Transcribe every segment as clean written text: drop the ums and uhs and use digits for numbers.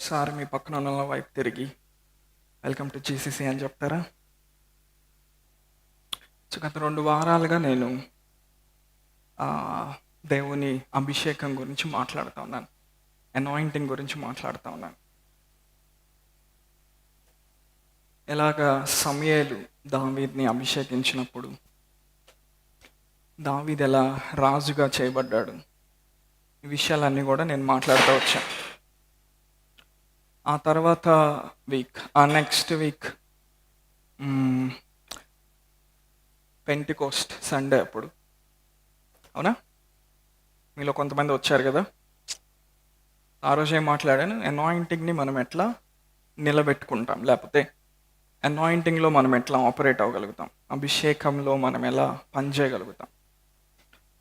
Sir మీ పక్కన ఉన్న వైపు తిరిగి వెల్కమ్ టు జీసీసీ అని చెప్తారా? సో గత 2 వారాలుగా నేను దేవుని అభిషేకం గురించి మాట్లాడుతూ ఉన్నాను, అనాయింటింగ్ గురించి మాట్లాడుతూ ఉన్నాను. ఎలాగా సమూయేలు దావీదుని అభిషేకించినప్పుడు దావీదు ఎలా రాజుగా చేయబడ్డాడు, ఈ విషయాలన్నీ కూడా నేను మాట్లాడుతూ వచ్చాను. ఆ తర్వాత నెక్స్ట్ వీక్ పెంటికోస్ట్ సండే అప్పుడు, అవునా, మీలో కొంతమంది వచ్చారు కదా. ఆ రోజు ఏం మాట్లాడాను, అనాయింటింగ్ని మనం ఎట్లా నిలబెట్టుకుంటాం, లేకపోతే అనాయింటింగ్లో మనం ఎట్లా ఆపరేట్ అవ్వగలుగుతాం, అభిషేకంలో మనం ఎలా పనిచేయగలుగుతాం.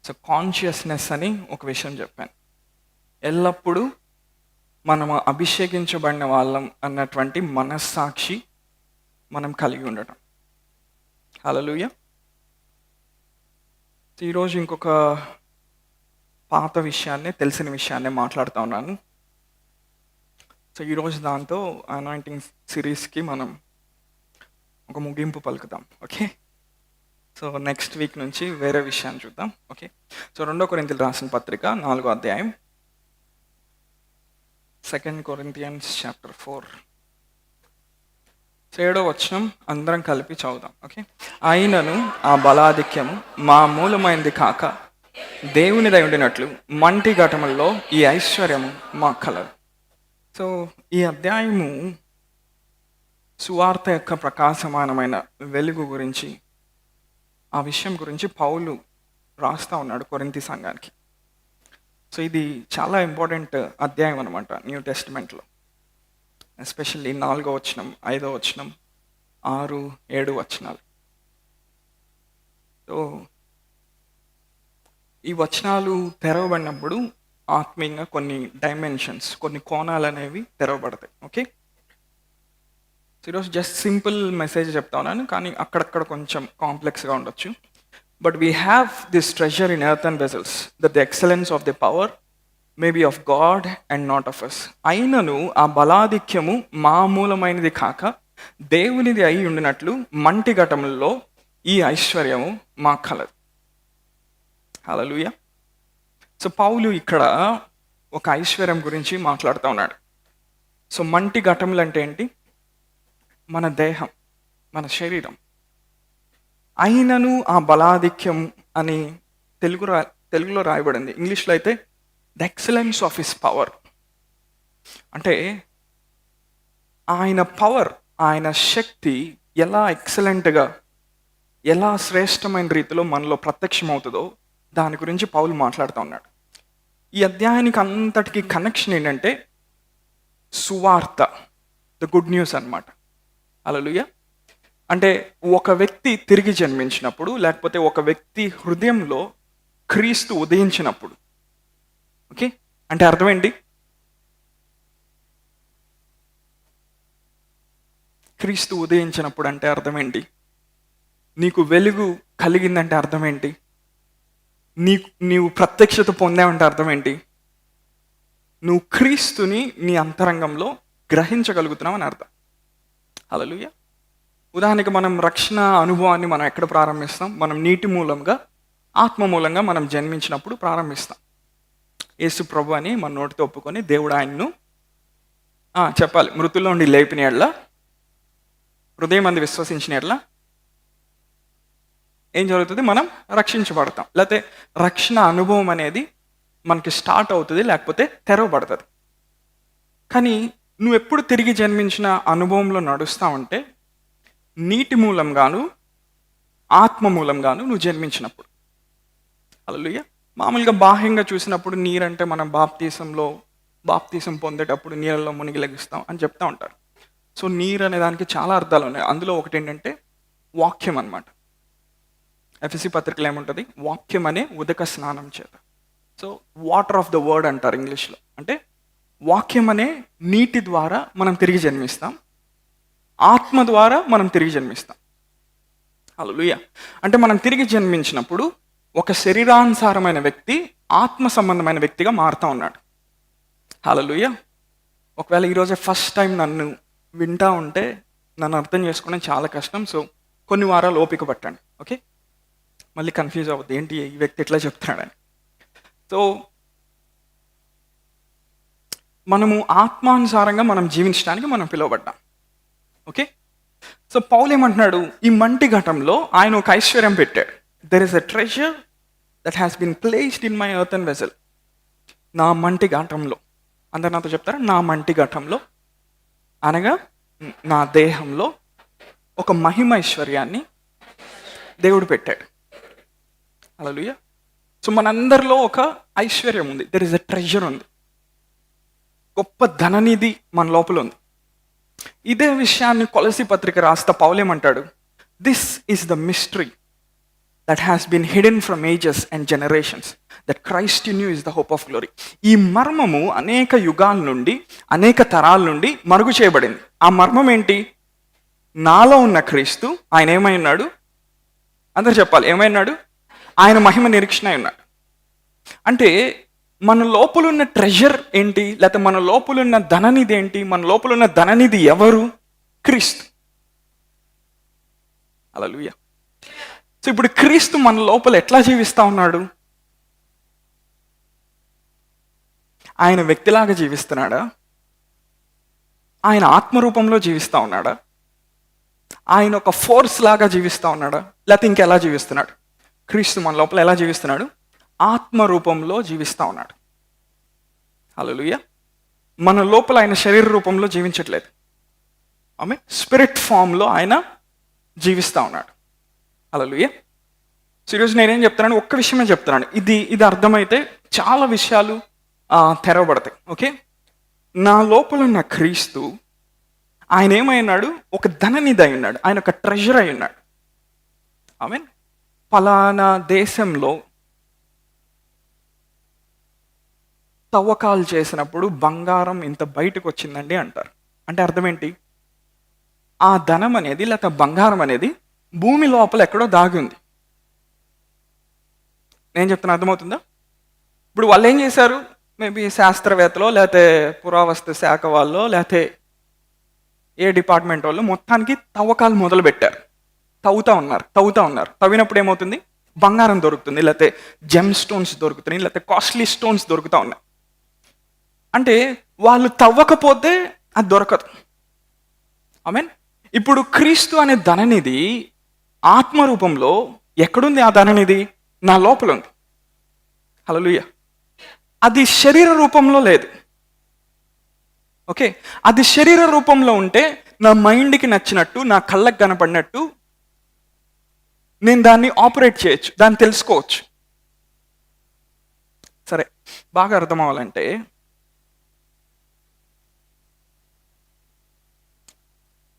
సో కాన్షియస్నెస్ అని ఒక విషయం చెప్పాను. ఎల్లప్పుడూ మనం అభిషేకించబడిన వాళ్ళం అన్నటువంటి మనస్సాక్షి మనం కలిగి ఉండటం. హల్లెలూయా. ఈరోజు ఇంకొక పాత విషయాన్ని, తెలిసిన విషయాన్ని మాట్లాడుతూ ఉన్నాను. సో ఈరోజు దాంతో అనాయింటింగ్ సిరీస్కి మనం ఒక ముగింపు పలుకుతాం. ఓకే, సో నెక్స్ట్ వీక్ నుంచి వేరే విషయాన్ని చూద్దాం. ఓకే, సో 2 కొరింథీయులు రాసిన పత్రిక 4వ అధ్యాయం, 2 Corinthians chapter 4, 7వ వచనం అందరం కలిపి చదువుదాం. ఓకే, అయినను ఆ బలాధిక్యము మా మూలమైంది కాక దేవునిదై ఉండినట్లు మంటి ఘటముల్లో ఈ ఐశ్వర్యము మాకు కలదు. సో ఈ అధ్యాయము సువార్త యొక్క ప్రకాశమానమైన వెలుగు గురించి, ఆ విషయం గురించి పౌలు రాస్తూ ఉన్నాడు కొరింథీ సంఘానికి. సో ఇది చాలా ఇంపార్టెంట్ అధ్యాయం అనమాట న్యూ టెస్టిమెంట్లో, ఎస్పెషల్లీ 4వ వచనం, 5వ వచనం, 6, 7 వచనాలు. సో ఈ వచనాలు తెరవబడినప్పుడు ఆత్మీయంగా కొన్ని డైమెన్షన్స్, కొన్ని కోణాలు అనేవి తెరవబడతాయి. ఓకే, సో ఈరోజు జస్ట్ సింపుల్ మెసేజ్ చెప్తా ఉన్నాను, కానీ అక్కడక్కడ కొంచెం కాంప్లెక్స్గా ఉండొచ్చు. But we have this treasure in earthen vessels that the excellence of the power may be of God and not of us. అయినను ఆ బలాధిక్యము మామూలమైనది కాక దేవునిది అయి ఉండినట్లు మంటి ఘటములలో ఈ ఐశ్వర్యము మా కలదు. హల్లెలూయా. సో పౌలు ఇక్కడ ఒక ఐశ్వర్యం గురించి మాట్లాడుతూ ఉన్నాడు. సో మంటి ఘటములు అంటే ఏంటి? మన దేహం, మన శరీరం. అయినను ఆ బలాధిక్యం అని తెలుగులో రాయబడింది. ఇంగ్లీష్లో అయితే the excellence of his power. అంటే ఆయన పవర్, ఆయన శక్తి ఎలా ఎక్సలెంట్గా, ఎలా శ్రేష్టమైన రీతిలో మనలో ప్రత్యక్షమవుతుందో దాని గురించి పౌలు మాట్లాడుతూ ఉన్నాడు. ఈ అధ్యాయానికి అంతటికి కనెక్షన్ ఏంటంటే సువార్త, ద గుడ్ న్యూస్ అన్నమాట. హల్లెలూయా. అంటే ఒక వ్యక్తి తిరిగి జన్మించినప్పుడు, లేకపోతే ఒక వ్యక్తి హృదయంలో క్రీస్తు ఉదయించినప్పుడు, ఓకే, అంటే అర్థం ఏంటి? క్రీస్తు ఉదయించినప్పుడు అంటే అర్థం ఏంటి? నీకు వెలుగు కలిగిందంటే అర్థం ఏంటి? నీవు ప్రత్యక్షత పొందావంటే అర్థం ఏంటి? నువ్వు క్రీస్తుని నీ అంతరంగంలో గ్రహించగలుగుతున్నావు అని అర్థం. హల్లెలూయా. ఉదాహరణకి మనం రక్షణ అనుభవాన్ని మనం ఎక్కడ ప్రారంభిస్తాం? మనం నీటి మూలంగా, ఆత్మ మూలంగా మనం జన్మించినప్పుడు ప్రారంభిస్తాం. యేసు ప్రభు అని మన నోటితో ఒప్పుకొని దేవుడు ఆయన్ను చెప్పాలి, మృతుల్లో నుండి లేపిన ఎడ్ల, హృదయం అందు విశ్వసించిన ఎడ్ల ఏం జరుగుతుంది? మనం రక్షించబడతాం. లేకపోతే రక్షణ అనుభవం అనేది మనకి స్టార్ట్ అవుతుంది, లేకపోతే తెరవబడుతుంది. కానీ నువ్వు ఎప్పుడు తిరిగి జన్మించిన అనుభవంలో నడుస్తావంటే నీటి మూలంగాను, ఆత్మ మూలంగాను నువ్వు జన్మించినప్పుడు. హల్లెలూయా. మామూలుగా బాహ్యంగా చూసినప్పుడు నీరంటే మనం బాప్తీసం పొందేటప్పుడు నీళ్ళలో మునిగి లెగుస్తాం అని చెప్తా ఉంటారు. సో నీరు అనే దానికి చాలా అర్థాలు ఉన్నాయి. అందులో ఒకటి ఏంటంటే వాక్యం అన్నమాట. ఎఫెసీ పత్రికలో ఏముంటుంది? వాక్యం అనే ఉదక స్నానం చేత. So water of the word అంటారు ఇంగ్లీష్లో. అంటే వాక్యం అనే నీటి ద్వారా మనం తిరిగి జన్మిస్తాం, ఆత్మ ద్వారా మనం తిరిగి జన్మిస్తాం. హల్లెలూయా. అంటే మనం తిరిగి జన్మించినప్పుడు ఒక శరీరానుసారమైన వ్యక్తి ఆత్మ సంబంధమైన వ్యక్తిగా మారుతూ ఉన్నాడు. హల్లెలూయా. ఒకవేళ ఈరోజే ఫస్ట్ టైం నన్ను వింటా ఉంటే నన్ను అర్థం చేసుకోవడం చాలా కష్టం. సో కొన్ని వారాలు ఓపిక పట్టండి, ఓకే? మళ్ళీ కన్ఫ్యూజ్ అవ్వద్దు, ఏంటి ఈ వ్యక్తి ఎట్లా చెప్తున్నాడని. సో మనము ఆత్మానుసారంగా మనం జీవించడానికి మనం పిలువబడ్డాం, ఓకే? సో పౌలు ఏమంటున్నాడు, ఈ మంటి ఘటంలో ఆయన ఒక ఐశ్వర్యం పెట్టాడు. There is a treasure that has been placed in my earthen vessel. నా మంటి ఘటంలో, అందరు నాతో చెప్తారా, నా మంటి ఘటంలో అనగా నా దేహంలో ఒక మహిమైశ్వర్యాన్ని దేవుడు పెట్టాడు. హల్లెలూయా. సో మనందరిలో ఒక ఐశ్వర్యం ఉంది, దెర్ ఇస్ ఎ ట్రెజర్ ఉంది, గొప్ప ధననిధి మన లోపల ఉంది. ఇదే విషయాన్ని కొలసి పత్రిక రాస్తా పౌలేమంటాడు, this is the mystery that has been hidden from ages and generations that Christ in you is the hope of glory. ఈ మర్మము అనేక యుగాల నుండి, అనేక తరాల నుండి మరుగు చేయబడింది. ఆ మర్మం ఏంటి? నాలో ఉన్న క్రీస్తు, ఆయన ఏమై ఉన్నాడు? అందరు చెప్పాలి, ఏమైనాడు? ఆయన మహిమ నిరీక్షణ అయి ఉన్నాడు. అంటే మన లోపలున్న ట్రెజర్ ఏంటి? లేకపోతే మన లోపలున్న ధననిధి ఏంటి? మన లోపలున్న ధననిధి ఎవరు? క్రీస్తు. హల్లెలూయా. సో ఇప్పుడు క్రీస్తు మన లోపల ఎట్లా జీవిస్తా ఉన్నాడు? ఆయన వ్యక్తిలాగా జీవిస్తున్నాడా? ఆయన ఆత్మరూపంలో జీవిస్తా ఉన్నాడా? ఆయన ఒక ఫోర్స్ లాగా జీవిస్తా ఉన్నాడా? లేకపోతే ఇంకెలా జీవిస్తున్నాడు? క్రీస్తు మన లోపల ఎలా జీవిస్తున్నాడు? ఆత్మరూపంలో జీవిస్తా ఉన్నాడు. హల్లెలూయా. మన లోపల ఆయన శరీర రూపంలో జీవించట్లేదు, ఆమె స్పిరిట్ ఫామ్లో ఆయన జీవిస్తా ఉన్నాడు. హల్లెలూయా. ఈరోజు నేనేం చెప్తున్నాను, ఒక్క విషయమే చెప్తున్నాను, ఇది అర్థమైతే చాలా విషయాలు తెరవబడతాయి, ఓకే? నా లోపల ఉన్న క్రీస్తు, ఆయన ఏమైనాడు? ఒక ధననిధి అయి ఉన్నాడు, ఆయన ఒక ట్రెజర్ అయి ఉన్నాడు. ఆమేన్. ఫలానా దేశంలో తవ్వకాలు చేసినప్పుడు బంగారం ఇంత బయటకు వచ్చిందండి అంటారు. అంటే అర్థం ఏంటి? ఆ ధనం అనేది, లేకపోతే బంగారం అనేది భూమి లోపల ఎక్కడో దాగి ఉంది. నేను చెప్తున్నా, అర్థమవుతుందా? ఇప్పుడు వాళ్ళు ఏం చేశారు? మేబీ శాస్త్రవేత్తలో, లేకపోతే పురావస్తు శాఖ వాళ్ళు, లేకపోతే ఏ డిపార్ట్మెంట్ వాళ్ళు మొత్తానికి తవ్వకాలు మొదలు పెట్టారు. తవ్వుతా ఉన్నారు. తవ్వినప్పుడు ఏమవుతుంది? బంగారం దొరుకుతుంది, లేకపోతే జెమ్ స్టోన్స్ దొరుకుతున్నాయి, లేకపోతే కాస్ట్లీ స్టోన్స్ దొరుకుతూ ఉన్నాయి. అంటే వాళ్ళు తవ్వకపోతే అది దొరకదు. ఆమేన్. ఇప్పుడు క్రీస్తు అనే ధననిధి ఆత్మరూపంలో ఎక్కడుంది? ఆ ధననిధి నా లోపల ఉంది. హల్లెలూయా. అది శరీర రూపంలో లేదు, ఓకే? అది శరీర రూపంలో ఉంటే నా మైండ్కి నచ్చినట్టు, నా కళ్ళకు కనపడినట్టు నేను దాన్ని ఆపరేట్ చేయొచ్చు, దాన్ని తెలుసుకోవచ్చు. సరే, బాగా అర్థం అవ్వాలంటే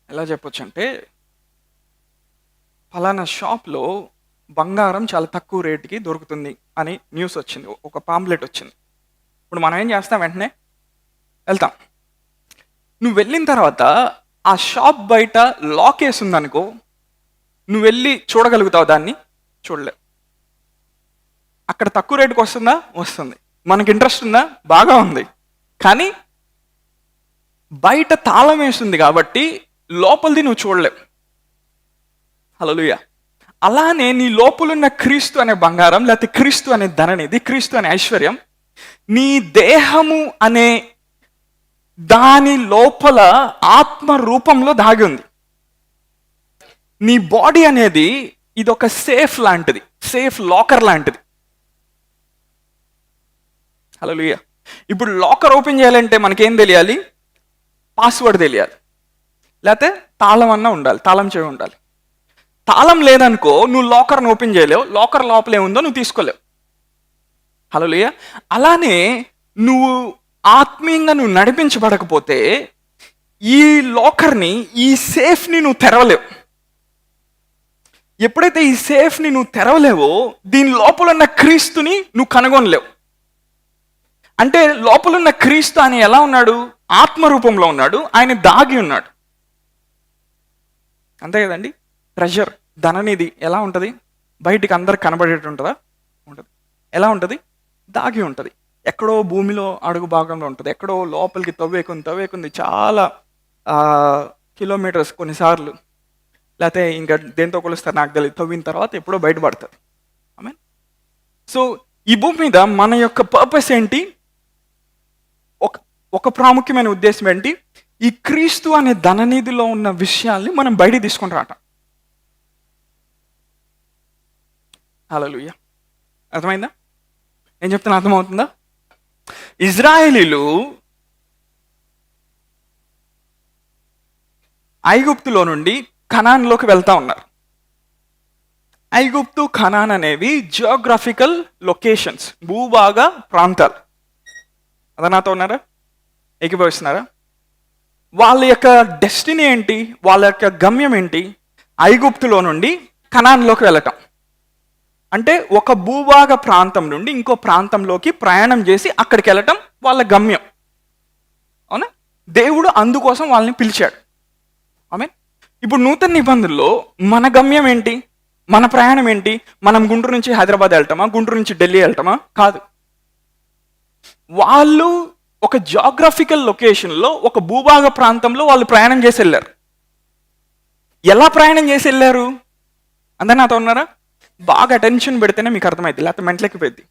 ఎలా చెప్పొచ్చు అంటే, ఫలానా షాప్లో బంగారం చాలా తక్కువ రేటుకి దొరుకుతుంది అని న్యూస్ వచ్చింది, ఒక పాంప్లెట్ వచ్చింది. ఇప్పుడు మనం ఏం చేస్తాం? వెంటనే వెళ్తాం. నువ్వు వెళ్ళిన తర్వాత ఆ షాప్ బయట లాక్ వేసి ఉందనుకో, నువ్వు వెళ్ళి చూడగలుగుతావు? దాన్ని చూడలేవు. అక్కడ తక్కువ రేటుకి వస్తుందా? వస్తుంది. మనకి ఇంట్రెస్ట్ ఉందా? బాగా ఉంది. కానీ బయట తాళం వేస్తుంది కాబట్టి లోపలిది నువ్వు చూడలేవు. హల్లెలూయా. అలానే నీ లోపలున్న క్రీస్తు అనే బంగారం, లేకపోతే క్రీస్తు అనే ధననిధి, క్రీస్తు అనే ఐశ్వర్యం నీ దేహము అనే దాని లోపల ఆత్మ రూపంలో దాగి ఉంది. నీ బాడీ అనేది ఇదొక సేఫ్ లాంటిది, సేఫ్ లాకర్ లాంటిది. హల్లెలూయా. ఇప్పుడు లాకర్ ఓపెన్ చేయాలంటే మనకేం తెలియాలి? పాస్వర్డ్ తెలియాలి, లేకపోతే తాళం అన్నా ఉండాలి, తాళం చేయి ఉండాలి. తాళం లేదనుకో నువ్వు లాకర్ని ఓపెన్ చేయలేవు, లాకర్ లోపలే ఉందో నువ్వు తీసుకోలేవు. హల్లెలూయా. అలానే నువ్వు ఆత్మీయంగా నువ్వు నడిపించబడకపోతే ఈ లాకర్ని, ఈ సేఫ్ని నువ్వు తెరవలేవు. ఎప్పుడైతే ఈ సేఫ్ని నువ్వు తెరవలేవో దీని లోపల ఉన్న క్రీస్తుని నువ్వు కనుగొనలేవు. అంటే లోపలున్న క్రీస్తు అని ఎలా ఉన్నాడు? ఆత్మరూపంలో ఉన్నాడు, ఆయన దాగి ఉన్నాడు. అంతే కదండి. ట్రెజర్, ధననిధి ఎలా ఉంటుంది? బయటికి అందరు కనబడేట్టు ఉంటుందా? ఉంటుంది. ఎలా ఉంటుంది? దాగి ఉంటుంది. ఎక్కడో భూమిలో అడుగు భాగంలో ఉంటుంది, ఎక్కడో లోపలికి తవ్వేకుంది చాలా కిలోమీటర్స్ కొన్నిసార్లు, లేకపోతే ఇంకా దేంతో కొలుస్తారు నాకు తెలియదు, తవ్విన తర్వాత ఎప్పుడో బయటపడుతుంది. ఐ మీన్, సో ఈ భూమి మీద మన యొక్క పర్పస్ ఏంటి? ఒక ప్రాముఖ్యమైన ఉద్దేశం ఏంటి? ఈ క్రీస్తు అనే ధననిధిలో ఉన్న విషయాల్ని మనం బయట తీసుకొని రావటం. హల్లెలూయా. అర్థమైందా? ఏం చెప్తున్నా అర్థమవుతుందా? ఇజ్రాయేలీలు ఐగుప్తులో నుండి కనాన్లోకి వెళ్తా ఉన్నారు. ఐగుప్తు, కనాన్ అనేవి జియోగ్రఫికల్ లొకేషన్స్, భూభాగ ప్రాంతాలు. అదే నాతో ఉన్నారా? ఏకీభవిస్తున్నారా? వాళ్ళ యొక్క డెస్టినీ ఏంటి? వాళ్ళ యొక్క గమ్యం ఏంటి? ఐగుప్తులో నుండి కనాన్లోకి వెళ్ళటం. అంటే ఒక భూభాగ ప్రాంతం నుండి ఇంకో ప్రాంతంలోకి ప్రయాణం చేసి అక్కడికి వెళ్ళటం వాళ్ళ గమ్యం. అవునా? దేవుడు అందుకోసం వాళ్ళని పిలిచాడు. ఆమె ఇప్పుడు నూతన నిబంధనలో మన గమ్యం ఏంటి? మన ప్రయాణం ఏంటి? మనం గుంటూరు నుంచి హైదరాబాద్ వెళ్తామా? గుంటూరు నుంచి ఢిల్లీ వెళ్తామా? కాదు. వాళ్ళు ఒక జాగ్రఫికల్ లొకేషన్లో, ఒక భూభాగ ప్రాంతంలో వాళ్ళు ప్రయాణం చేసి వెళ్ళారు. ఎలా ప్రయాణం చేసి వెళ్ళారు? అందరు నాతో ఉన్నారా? బాగా అటెన్షన్ పెడితేనే మీకు అర్థమైంది, లేకపోతే మెంటలకి పోయింది.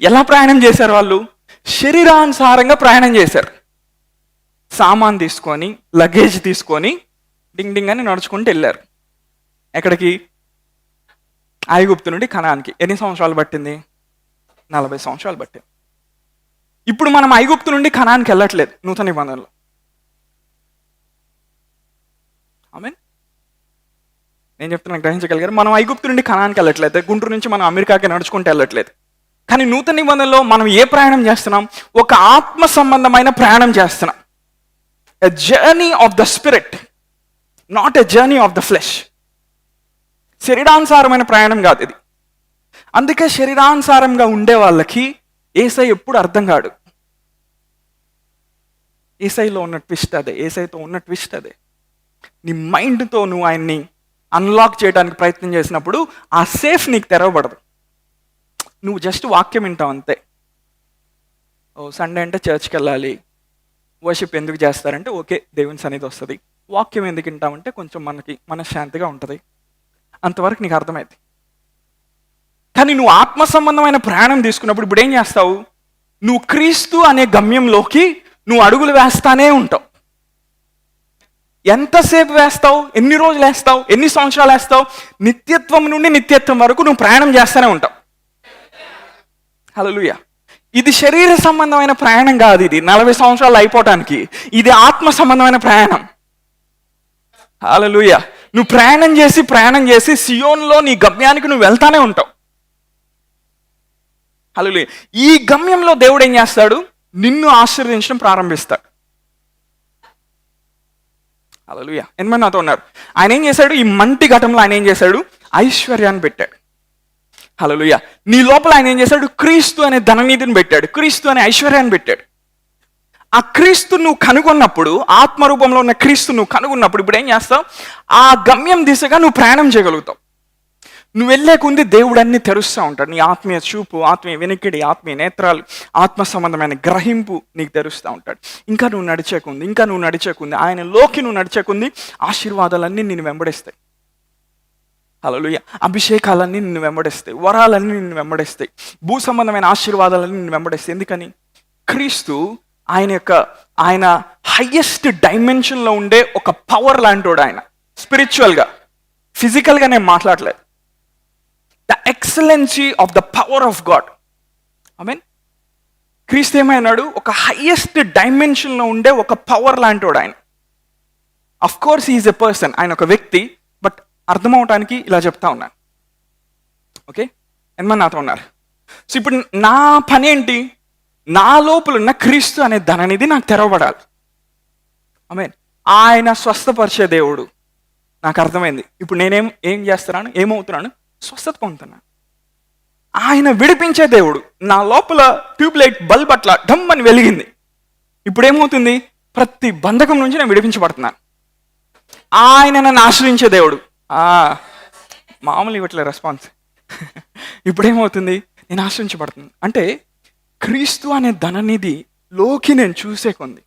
ఎలా ప్రయాణం చేశారు వాళ్ళు? శరీరానుసారంగా ప్రయాణం చేశారు. సామాన్ తీసుకొని, లగేజ్ తీసుకొని డింగ్ డింగ్ అని నడుచుకుంటూ వెళ్ళారు. ఎక్కడికి? ఐగుప్తు నుండి కనాన్కి. ఎన్ని సంవత్సరాలు పట్టింది? 40 సంవత్సరాలు పట్టింది. ఇప్పుడు మనం ఐగుప్తు నుండి కనాన్కి వెళ్ళట్లేదు నూతన నిబంధనలో. ఆమేన్. నేను చెప్తున్నా, గ్రహించగలిగారు? మనం ఐగుప్తు నుండి కనాన్కి వెళ్ళట్లేదు, గుంటూరు నుంచి మనం అమెరికాకి నడుచుకుంటూ వెళ్ళట్లేదు. కానీ నూతన నిబంధనలో మనం ఏ ప్రయాణం చేస్తున్నాం? ఒక ఆత్మ సంబంధమైన ప్రయాణం చేస్తున్నాం. A journey of the spirit, not a journey of the flesh. శరీరానుసారమైన ప్రయాణం కాదు ఇది. అందుకే శరీరానుసారంగా ఉండే వాళ్ళకి ఏసై ఎప్పుడు అర్థం కాడు. ఏసైలో ఉన్న ట్విస్ట్ అదే, ఏసైతో ఉన్న ట్విస్ట్ అదే. నీ మైండ్తో నువ్వు ఆయన్ని అన్లాక్ చేయడానికి ప్రయత్నం చేసినప్పుడు ఆ సేఫ్ నీకు తెరవబడదు. నువ్వు జస్ట్ వాక్యం వింటావు అంతే. ఓ సండే అంటే చర్చ్కి వెళ్ళాలి, వర్షిప్ ఎందుకు చేస్తారంటే ఓకే దేవుని సన్నిధి వస్తుంది, వాక్యం ఎందుకు వింటామంటే కొంచెం మనశ్శాంతిగా ఉంటుంది, అంతవరకు నీకు అర్థమైంది. కానీ నువ్వు ఆత్మ సంబంధమైన ప్రయాణం తీసుకున్నప్పుడు ఇప్పుడు ఏం చేస్తావు? నువ్వు క్రీస్తు అనే గమ్యంలోకి నువ్వు అడుగులు వేస్తానే ఉంటావు. ఎంతసేపు వేస్తావు? ఎన్ని రోజులు వేస్తావు? ఎన్ని సంవత్సరాలు వేస్తావు? నిత్యత్వం నుండి నిత్యత్వం వరకు నువ్వు ప్రయాణం చేస్తూనే ఉంటావు. హల్లెలూయా. ఇది శరీర సంబంధమైన ప్రయాణం కాదు. ఇది 40 సంవత్సరాలు అయిపోవటానికి. ఇది ఆత్మ సంబంధమైన ప్రయాణం. హల్లెలూయా. నువ్వు ప్రయాణం చేసి సియోన్లో నీ గమ్యానికి నువ్వు వెళ్తానే ఉంటావు. హల్లెలూయా. ఈ గమ్యంలో దేవుడు ఏం చేస్తాడు? నిన్ను ఆశీర్వదించడం ప్రారంభిస్తాడు. హల్లెలూయా. ఎంతమంది నాతో ఉన్నారు? ఆయన ఏం చేశాడు? ఈ మంటి ఘటంలో ఆయన ఏం చేశాడు? ఐశ్వర్యాన్ని పెట్టాడు. హల్లెలూయా. నీ లోపల ఆయన ఏం చేశాడు? క్రీస్తు అనే ధననిధిని పెట్టాడు, క్రీస్తు అనే ఐశ్వర్యాన్ని పెట్టాడు. ఆ క్రీస్తు నువ్వు కనుగొన్నప్పుడు, ఆత్మరూపంలో ఉన్న క్రీస్తు నువ్వు కనుగొన్నప్పుడు ఇప్పుడు ఏం చేస్తావు? ఆ గమ్యం దిశగా నువ్వు ప్రయాణం చేయగలుగుతావు. నువ్వు వెళ్ళే కొంది దేవుడు అన్ని తెరుస్తూ ఉంటాడు. నీ ఆత్మీయ చూపు, ఆత్మీయ వినికిడి, ఆత్మీయ నేత్రాలు, ఆత్మ సంబంధమైన గ్రహింపు నీకు తెరుస్తూ ఉంటాడు. ఇంకా నువ్వు నడిచేకుంది ఆయనలోకి నువ్వు నడిచేకుంది ఆశీర్వాదాలన్నీ నిన్ను వెంబడిస్తాయి. హల్లెలూయా. అభిషేకాలన్నీ నిన్ను వెంబడిస్తాయి, వరాలన్నీ నిన్ను వెంబడిస్తాయి, భూ సంబంధమైన ఆశీర్వాదాలన్నీ నిన్ను వెంబడిస్తాయి. ఎందుకని? క్రీస్తు ఆయన హైయెస్ట్ డైమెన్షన్లో ఉండే ఒక పవర్ లాంటోడు. ఆయన స్పిరిచువల్గా, ఫిజికల్గా నేను మాట్లాడలేదు. The excellency of the power of God. I mean, క్రీస్తు ఏమైనాడు? ఒక హైయెస్ట్ డైమెన్షన్లో ఉండే ఒక పవర్ లాంటోడు ఆయన. Of course is a person, ఆయన ఒక వ్యక్తి. బట్ అర్థమవటానికి ఇలా చెప్తా ఉన్నాను. ఓకే, ఎంతమంది నాతో ఉన్నారు? సో ఇప్పుడు నా పని ఏంటి? నా లోపల ఉన్న క్రీస్తు అనే ధననిధి నాకు తెరవబడాలి. ఐ మీన్, ఆయన స్వస్థపరిచే దేవుడు. నాకు అర్థమైంది. ఇప్పుడు ఏం చేస్తున్నాను? ఏమవుతున్నాను? స్వస్థత పొందుతున్నాను. ఆయన విడిపించే దేవుడు. నా లోపల ట్యూబ్లైట్ బల్బ్ అట్లా డమ్ అని వెలిగింది. ఇప్పుడు ఏమవుతుంది? ప్రతి బంధకం నుంచి నేను విడిపించబడుతున్నాను. ఆయన నన్ను ఆశ్రయించే దేవుడు. మామూలు ఇవ్వట్లే రెస్పాన్స్. ఇప్పుడు ఏమవుతుంది? నేను ఆశ్రయించబడుతుంది. అంటే క్రీస్తు అనే ధననిధి లోకి నేను చూసే కొంది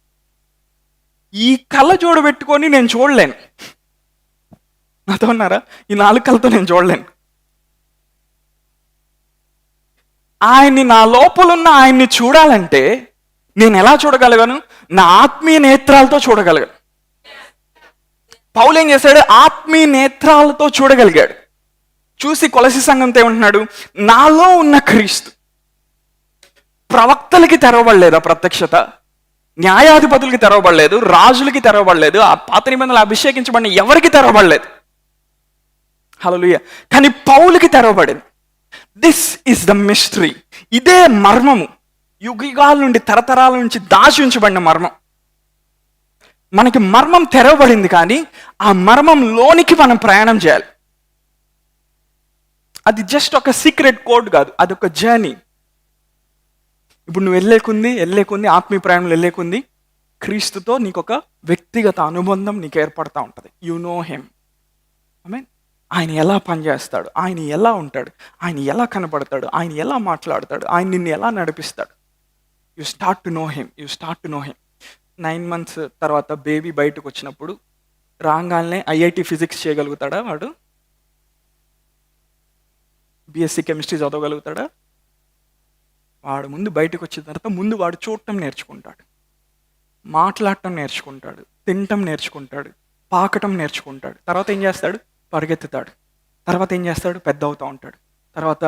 ఈ కళ్ళ చూడబెట్టుకొని నేను చూడలేను. నాతో ఉన్నారా? ఈ 4 కళ్ళతో నేను చూడలేను. ఆయన్ని, నా లోపలున్న ఆయన్ని చూడాలంటే నేను ఎలా చూడగలిగాను? నా ఆత్మీయ నేత్రాలతో చూడగలిగాను. పౌలు ఏం చేశాడు? ఆత్మీయ నేత్రాలతో చూడగలిగాడు. చూసి కొలసి సంఘంతో ఏమంటున్నాడు? నాలో ఉన్న క్రీస్తు. ప్రవక్తలకి తెరవబడలేదు ఆ ప్రత్యక్షత, న్యాయాధిపతులకి తెరవబడలేదు, రాజులకి తెరవబడలేదు, ఆ పాత నిబంధనలు అభిషేకించబడిన ఎవరికి తెరవబడలేదు. హల్లెలూయా. కానీ పౌలుకి తెరవబడింది. This is the mystery. ఇదే మర్మము. యుగాల నుండి, తరతరాల నుంచి దాచి ఉంచబడిన మర్మం. మనకి మర్మం తెరవబడింది, కానీ ఆ మర్మం లోనికి మనం ప్రయాణం చేయాలి. అది జస్ట్ ఒక సీక్రెట్ కోడ్ కాదు, అది ఒక జర్నీ. ఇప్పుడు నువ్వు వెళ్ళేకుంది ఆత్మీయ ప్రయాణంలో వెళ్ళేకుంది క్రీస్తుతో నీకు ఒక వ్యక్తిగత అనుబంధం నీకు ఏర్పడతా ఉంటుంది. You know him. I mean ఆయన ఎలా పనిచేస్తాడు, ఆయన ఎలా ఉంటాడు, ఆయన ఎలా కనపడతాడు, ఆయన ఎలా మాట్లాడతాడు, ఆయన నిన్ను ఎలా నడిపిస్తాడు. You start to know him. 9 months తర్వాత బేబీ బయటకు వచ్చినప్పుడు రాగానే ఐఐటి ఫిజిక్స్ చేయగలుగుతాడా వాడు? బిఎస్సి కెమిస్ట్రీ చదవగలుగుతాడా? వాడు ముందు బయటకు వచ్చిన తర్వాత ముందు వాడు చూడటం నేర్చుకుంటాడు, మాట్లాడటం నేర్చుకుంటాడు, తినటం నేర్చుకుంటాడు, పాకటం నేర్చుకుంటాడు. తర్వాత ఏం చేస్తాడు? పరిగెత్తుతాడు. తర్వాత ఏం చేస్తాడు? పెద్ద అవుతూ ఉంటాడు. తర్వాత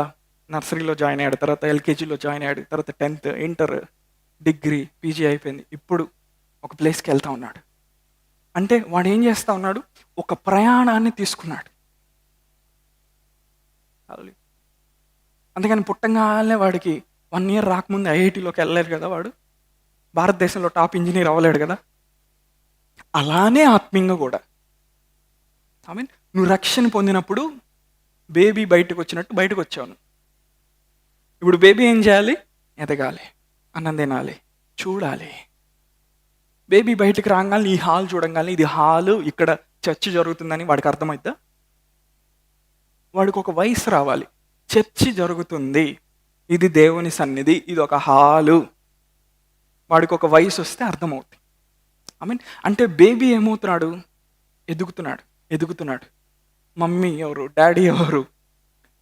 నర్సరీలో జాయిన్ అయ్యాడు, తర్వాత ఎల్కేజీలో జాయిన్ అయ్యాడు, తర్వాత 10th, ఇంటర్, డిగ్రీ, పీజీ అయిపోయింది. ఇప్పుడు ఒక ప్లేస్కి వెళ్తా ఉన్నాడు. అంటే వాడు ఏం చేస్తూ ఉన్నాడు? ఒక ప్రయాణాన్ని తీసుకున్నాడు. అందుకని పుట్టంగానే వాడికి 1 year రాకముందు ఐఐటీలోకి వెళ్ళలేడు కదా, వాడు భారతదేశంలో టాప్ ఇంజనీర్ అవ్వలేడు కదా. అలానే ఆత్మీయంగా కూడా ఐ మీన్ నువ్వు రక్షణ పొందినప్పుడు బేబీ బయటకు వచ్చినట్టు బయటకు వచ్చావు. ఇప్పుడు బేబీ ఏం చేయాలి? ఎదగాలి, అన్నం తినాలి, చూడాలి. బేబీ బయటకు రాగానే ఈ హాల్ చూడంగానే ఇది హాలు, ఇక్కడ చర్చ్ జరుగుతుందని వాడికి అర్థమవుతుందా? వాడికి ఒక వయసు రావాలి, చర్చి జరుగుతుంది, ఇది దేవుని సన్నిధి, ఇది ఒక హాలు. వాడికి ఒక వయసు వస్తే అర్థమవుతుంది. ఐ మీన్ అంటే బేబీ ఏమవుతున్నాడు? ఎదుగుతున్నాడు. మమ్మీ ఎవరు, డాడీ ఎవరు,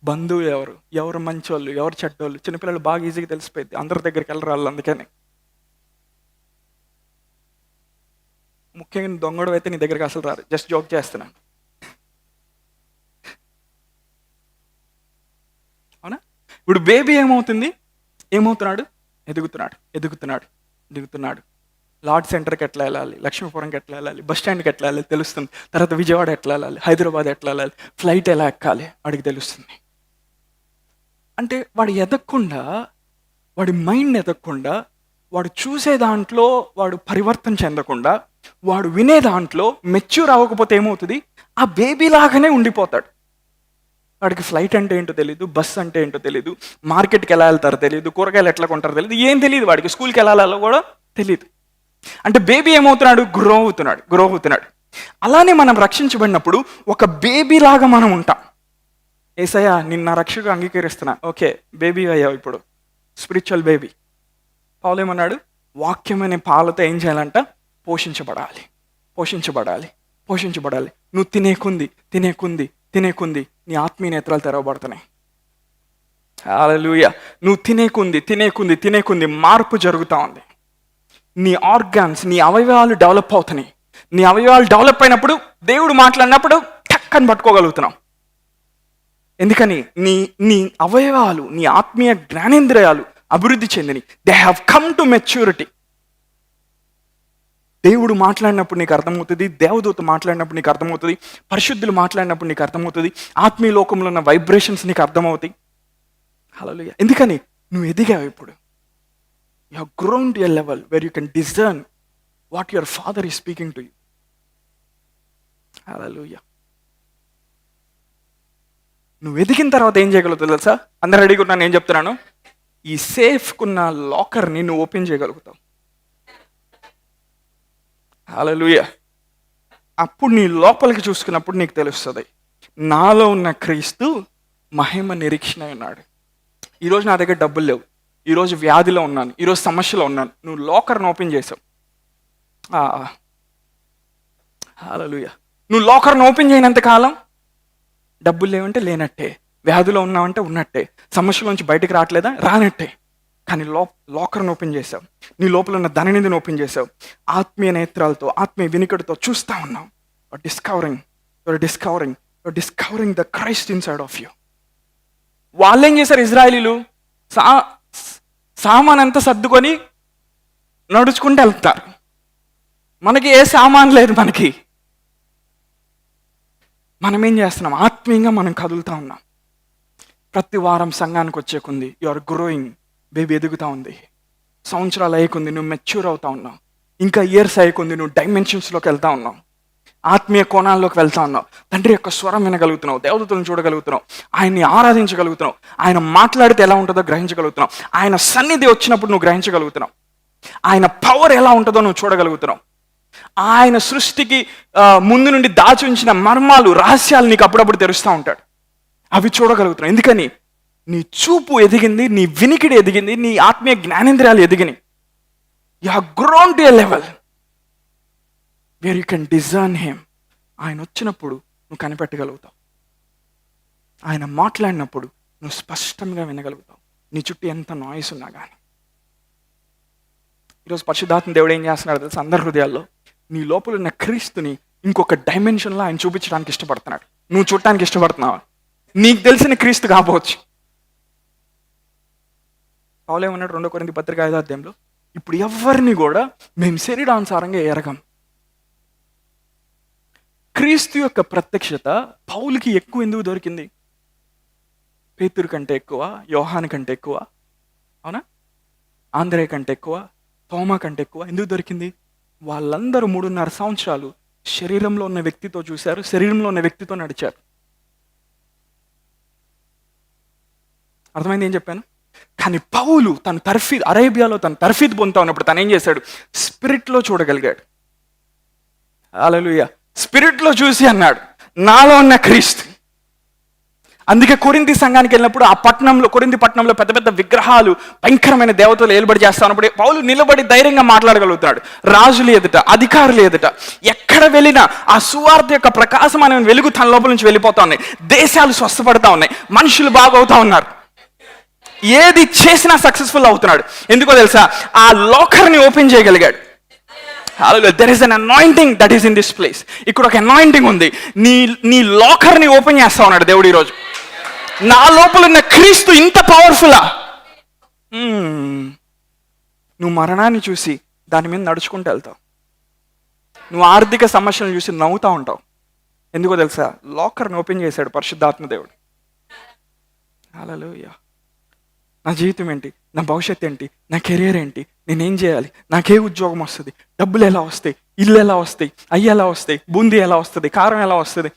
బంధువులు ఎవరు, ఎవరు మంచోళ్ళు, ఎవరు చెడ్డోళ్ళు. చిన్నపిల్లలు బాగా ఈజీగా తెలిసిపోయింది, అందరి దగ్గరికి వెళ్ళరాళ్ళు. అందుకని ముఖ్యంగా దొంగడు అయితే నీ దగ్గరికి అసలు రారు. జస్ట్ జోక్ చేస్తున్నాను, అవునా? ఇప్పుడు బేబీ ఏమవుతున్నాడు? ఎదుగుతున్నాడు. లార్డ్ సెంటర్కి ఎట్లా వెళ్ళాలి, లక్ష్మీపురంకి ఎట్లా వెళ్ళాలి, బస్ స్టాండ్కి ఎట్లా వెళ్ళాలి తెలుస్తుంది. తర్వాత విజయవాడ ఎట్లా వెళ్ళాలి, హైదరాబాద్ ఎట్లా వెళ్ళాలి, ఫ్లైట్ ఎలా ఎక్కాలి వాడికి తెలుస్తుంది. అంటే వాడు ఎదగకుండా, వాడి మైండ్ ఎదగకుండా, వాడు చూసే దాంట్లో వాడు పరివర్తన చెందకుండా, వాడు వినే దాంట్లో మెచ్యూర్ అవ్వకపోతే ఏమవుతుంది? ఆ బేబీ లాగానే ఉండిపోతాడు. వాడికి ఫ్లైట్ అంటే ఏంటో తెలియదు, బస్ అంటే ఏంటో తెలియదు, మార్కెట్కి ఎలా వెళ్తారో తెలియదు, కూరగాయలు ఎట్లా కొంటారో తెలియదు, ఏం తెలియదు వాడికి. స్కూల్కి వెళ్ళాలో కూడా తెలియదు. అంటే బేబీ ఏమవుతున్నాడు? గ్రో అవుతున్నాడు. అలానే మనం రక్షించబడినప్పుడు ఒక బేబీ లాగా మనం ఉంటాం. యేసయ్య నిన్న రక్షగా అంగీకరిస్తున్నా, ఓకే బేబీ అయ్యావు, ఇప్పుడు స్పిరిచువల్ బేబీ. పౌలు ఏమన్నాడు? వాక్యం అనే పాలతో ఏం చేయాలంట? పోషించబడాలి. నువ్వు తినేకుంది నీ ఆత్మీయ నేత్రాలు తెరవబడుతున్నాయి. హల్లెలూయా. నువ్వు తినేకుంది మార్పు జరుగుతూ ఉంది. నీ ఆర్గాన్స్, నీ అవయవాలు డెవలప్ అవుతున్నాయి. నీ అవయవాలు డెవలప్ అయినప్పుడు, దేవుడు మాట్లాడినప్పుడు టక్కని పట్టుకోగలుగుతున్నాం. ఎందుకని? నీ అవయవాలు, నీ ఆత్మీయ జ్ఞానేంద్రియాలు అభివృద్ధి చెందిని. They have come to maturity. దేవుడు మాట్లాడినప్పుడు నీకు అర్థమవుతుంది, దేవదూత మాట్లాడినప్పుడు నీకు అర్థమవుతుంది, పరిశుద్ధులు మాట్లాడినప్పుడు నీకు అర్థమవుతుంది, ఆత్మీయ లోకంలో ఉన్న వైబ్రేషన్స్ నీకు అర్థమవుతాయి. హల్లెలూయా. ఎందుకని? నువ్వు ఎదిగావు. ఇప్పుడు you have grown to a level where you can discern what your father is speaking to you. Hallelujah. నువ్వు ఎదిగిన తర్వాత ఏం చేయగలుగుతావు తెలుసా? అందరు రెడీగా ఉన్నా నేను చెప్తున్నాను. ఈ సేఫ్కున్న లాకర్ని నువ్వు ఓపెన్ చేయగలుగుతావు. హల్లెలూయా. అప్పుడు నీ లోపలికి చూసుకున్నప్పుడు నీకు తెలుస్తుంది, నాలో ఉన్న క్రీస్తు మహిమ నిరీక్షణ ఉన్నాడు. ఈరోజు నా దగ్గర డబ్బులు లేవు, ఈరోజు వ్యాధిలో ఉన్నాను, ఈరోజు సమస్యలో ఉన్నాను. నువ్వు లాకర్ని ఓపెన్ చేసావు. హల్లెలూయా. నువ్వు లాకర్ని ఓపెన్ చేయనంత కాలం డబ్బులు లేవంటే లేనట్టే, వ్యాధిలో ఉన్నావంటే ఉన్నట్టే, సమస్యలోంచి బయటికి రావట్లేదా రానట్టే. కానీ లాకర్ని ఓపెన్ చేసావు, నీ లోపల ఉన్న ధననిధిని ఓపెన్ చేసావు, ఆత్మీయ నేత్రాలతో ఆత్మీయ వినికిడితో చూస్తూ ఉన్నావు. Discovering the Christ inside of you. వాళ్ళు ఏం చేశారు? ఇజ్రాయేలీలు సామాన్ అంతా సర్దుకొని నడుచుకుంటూ వెళ్తారు. మనకి ఏ సామాన్ లేదు. మనం ఏం చేస్తున్నాం? ఆత్మీయంగా మనం కదులుతూ ఉన్నాం. ప్రతి వారం సంఘానికి వచ్చే కొంది యు ఆర్ గ్రోయింగ్. బేబీ ఎదుగుతూ ఉంది. సంవత్సరాలు అయ్యకుంది నువ్వు మెచ్యూర్ అవుతా ఉన్నావు. ఇంకా ఇయర్స్ అయ్యకుంది నువ్వు డైమెన్షన్స్లోకి వెళ్తా ఉన్నావు, ఆత్మీయ కోణాల్లోకి వెళ్తా ఉన్నావు. తండ్రి యొక్క స్వరం వినగలుగుతున్నావు, దేవదూతలను చూడగలుగుతున్నావు, ఆయన్ని ఆరాధించగలుగుతున్నావు, ఆయన మాట్లాడితే ఎలా ఉంటుందో గ్రహించగలుగుతున్నావు, ఆయన సన్నిధి వచ్చినప్పుడు నువ్వు గ్రహించగలుగుతున్నావు, ఆయన పవర్ ఎలా ఉంటుందో నువ్వు చూడగలుగుతున్నావు, ఆయన సృష్టికి ముందు నుండి దాచి ఉంచిన మర్మాలు, రహస్యాలు నీకు అప్పుడప్పుడు తెరుస్తూ ఉంటాడు. అవి చూడగలుగుతున్నావు. ఎందుకని? నీ చూపు ఎదిగింది, నీ వినికిడి ఎదిగింది, నీ ఆత్మీయ జ్ఞానేంద్రియాలు ఎదిగినాయి. You have grown to a level where you can discern him. ఆయన వచ్చినప్పుడు నువ్వు కనిపెట్టగలుగుతావు, ఆయన మాట్లాడినప్పుడు నువ్వు స్పష్టంగా వినగలుగుతావు, నీ చుట్టూ ఎంత నాయిస్ ఉన్నా కానీ. ఈరోజు పరిశుద్ధాత్మ దేవుడు ఏం చేస్తున్నాడు తెలుసు? అందరి హృదయాల్లో నీ లోపల ఉన్న క్రీస్తుని ఇంకొక డైమెన్షన్లో ఆయన చూపించడానికి ఇష్టపడుతున్నాడు. నువ్వు చూడటానికి ఇష్టపడుతున్నావా? నీకు తెలిసిన క్రీస్తు కాబోవచ్చు. పౌలు ఏమన్నాడు 2 కొరింథీ పత్రిక 5వ అధ్యాయంలో? ఇప్పుడు ఎవరిని కూడా మేము శరీరానుసారంగా ఎరగం. క్రీస్తు యొక్క ప్రత్యక్షత పౌలుకి ఎక్కువ ఎందుకు దొరికింది? పేతురు కంటే ఎక్కువ, యోహాను కంటే ఎక్కువ, అవునా? ఆంద్రే కంటే ఎక్కువ, తోమా కంటే ఎక్కువ ఎందుకు దొరికింది? వాళ్ళందరూ 3.5 సంవత్సరాలు శరీరంలో ఉన్న వ్యక్తితో చూశారు, శరీరంలో ఉన్న వ్యక్తితో నడిచారు. అర్థమైంది ఏం చెప్పాను? కానీ పౌలు తను అరేబియాలో తను తర్ఫీదు పొందుతా ఉన్నప్పుడు తను ఏం చేశాడు? స్పిరిట్లో చూడగలిగాడు. హల్లెలూయా. స్పిరిట్లో చూసి అన్నాడు, నాలో ఉన్న క్రీస్తు. అందుకే కొరింథీ సంఘానికి వెళ్ళినప్పుడు ఆ కొరింథీ పట్టణంలో పెద్ద పెద్ద విగ్రహాలు, భయంకరమైన దేవతలు ఏలుబడి చేస్తా ఉన్నప్పుడు పౌలు నిలబడి ధైర్యంగా మాట్లాడగలుగుతాడు. రాజులు ఎదుట, అధికారులు ఎదుట, ఎక్కడ వెళ్ళినా ఆ సువార్త యొక్క ప్రకాశం అనే వెలుగు తన లోపల నుంచి వెళ్ళిపోతా ఉన్నాయి. దేశాలు స్వస్థపడతా ఉన్నాయి, మనుషులు బాగవుతా ఉన్నారు, ఏది చేసినా సక్సెస్ఫుల్ అవుతున్నాడు. ఎందుకో తెలుసా? ఆ లాకర్ని ఓపెన్ చేయగలిగాడు. There is an anointing that is in this place. ఇక్కడ ఒక అనాయింటింగ్ ఉంది. నీ లాకర్ని ఓపెన్ చేస్తా ఉన్నాడు దేవుడు ఈరోజు. నా లోపల ఉన్న క్రీస్తు ఇంత పవర్ఫుల్లా? నువ్వు మరణాన్ని చూసి దాని మీద నడుచుకుంటూ వెళ్తావు. నువ్వు ఆర్థిక సమస్యలను చూసి నవ్వుతూ ఉంటావు. ఎందుకో తెలుసా? లాకర్ని ఓపెన్ చేశాడు పరిశుద్ధాత్మ దేవుడు. హల్లెలూయా. నా జీవితం ఏంటి? నా భవిష్యత్తు ఏంటి? నా కెరీర్ ఏంటి? నేనేం చేయాలి? నాకే ఉద్యోగం వస్తుంది? డబ్బులు ఎలా వస్తాయి? ఇల్లు ఎలా వస్తాయి? అయ్యి ఎలా వస్తాయి? బూందీ ఎలా వస్తుంది? కారం ఎలా వస్తుంది?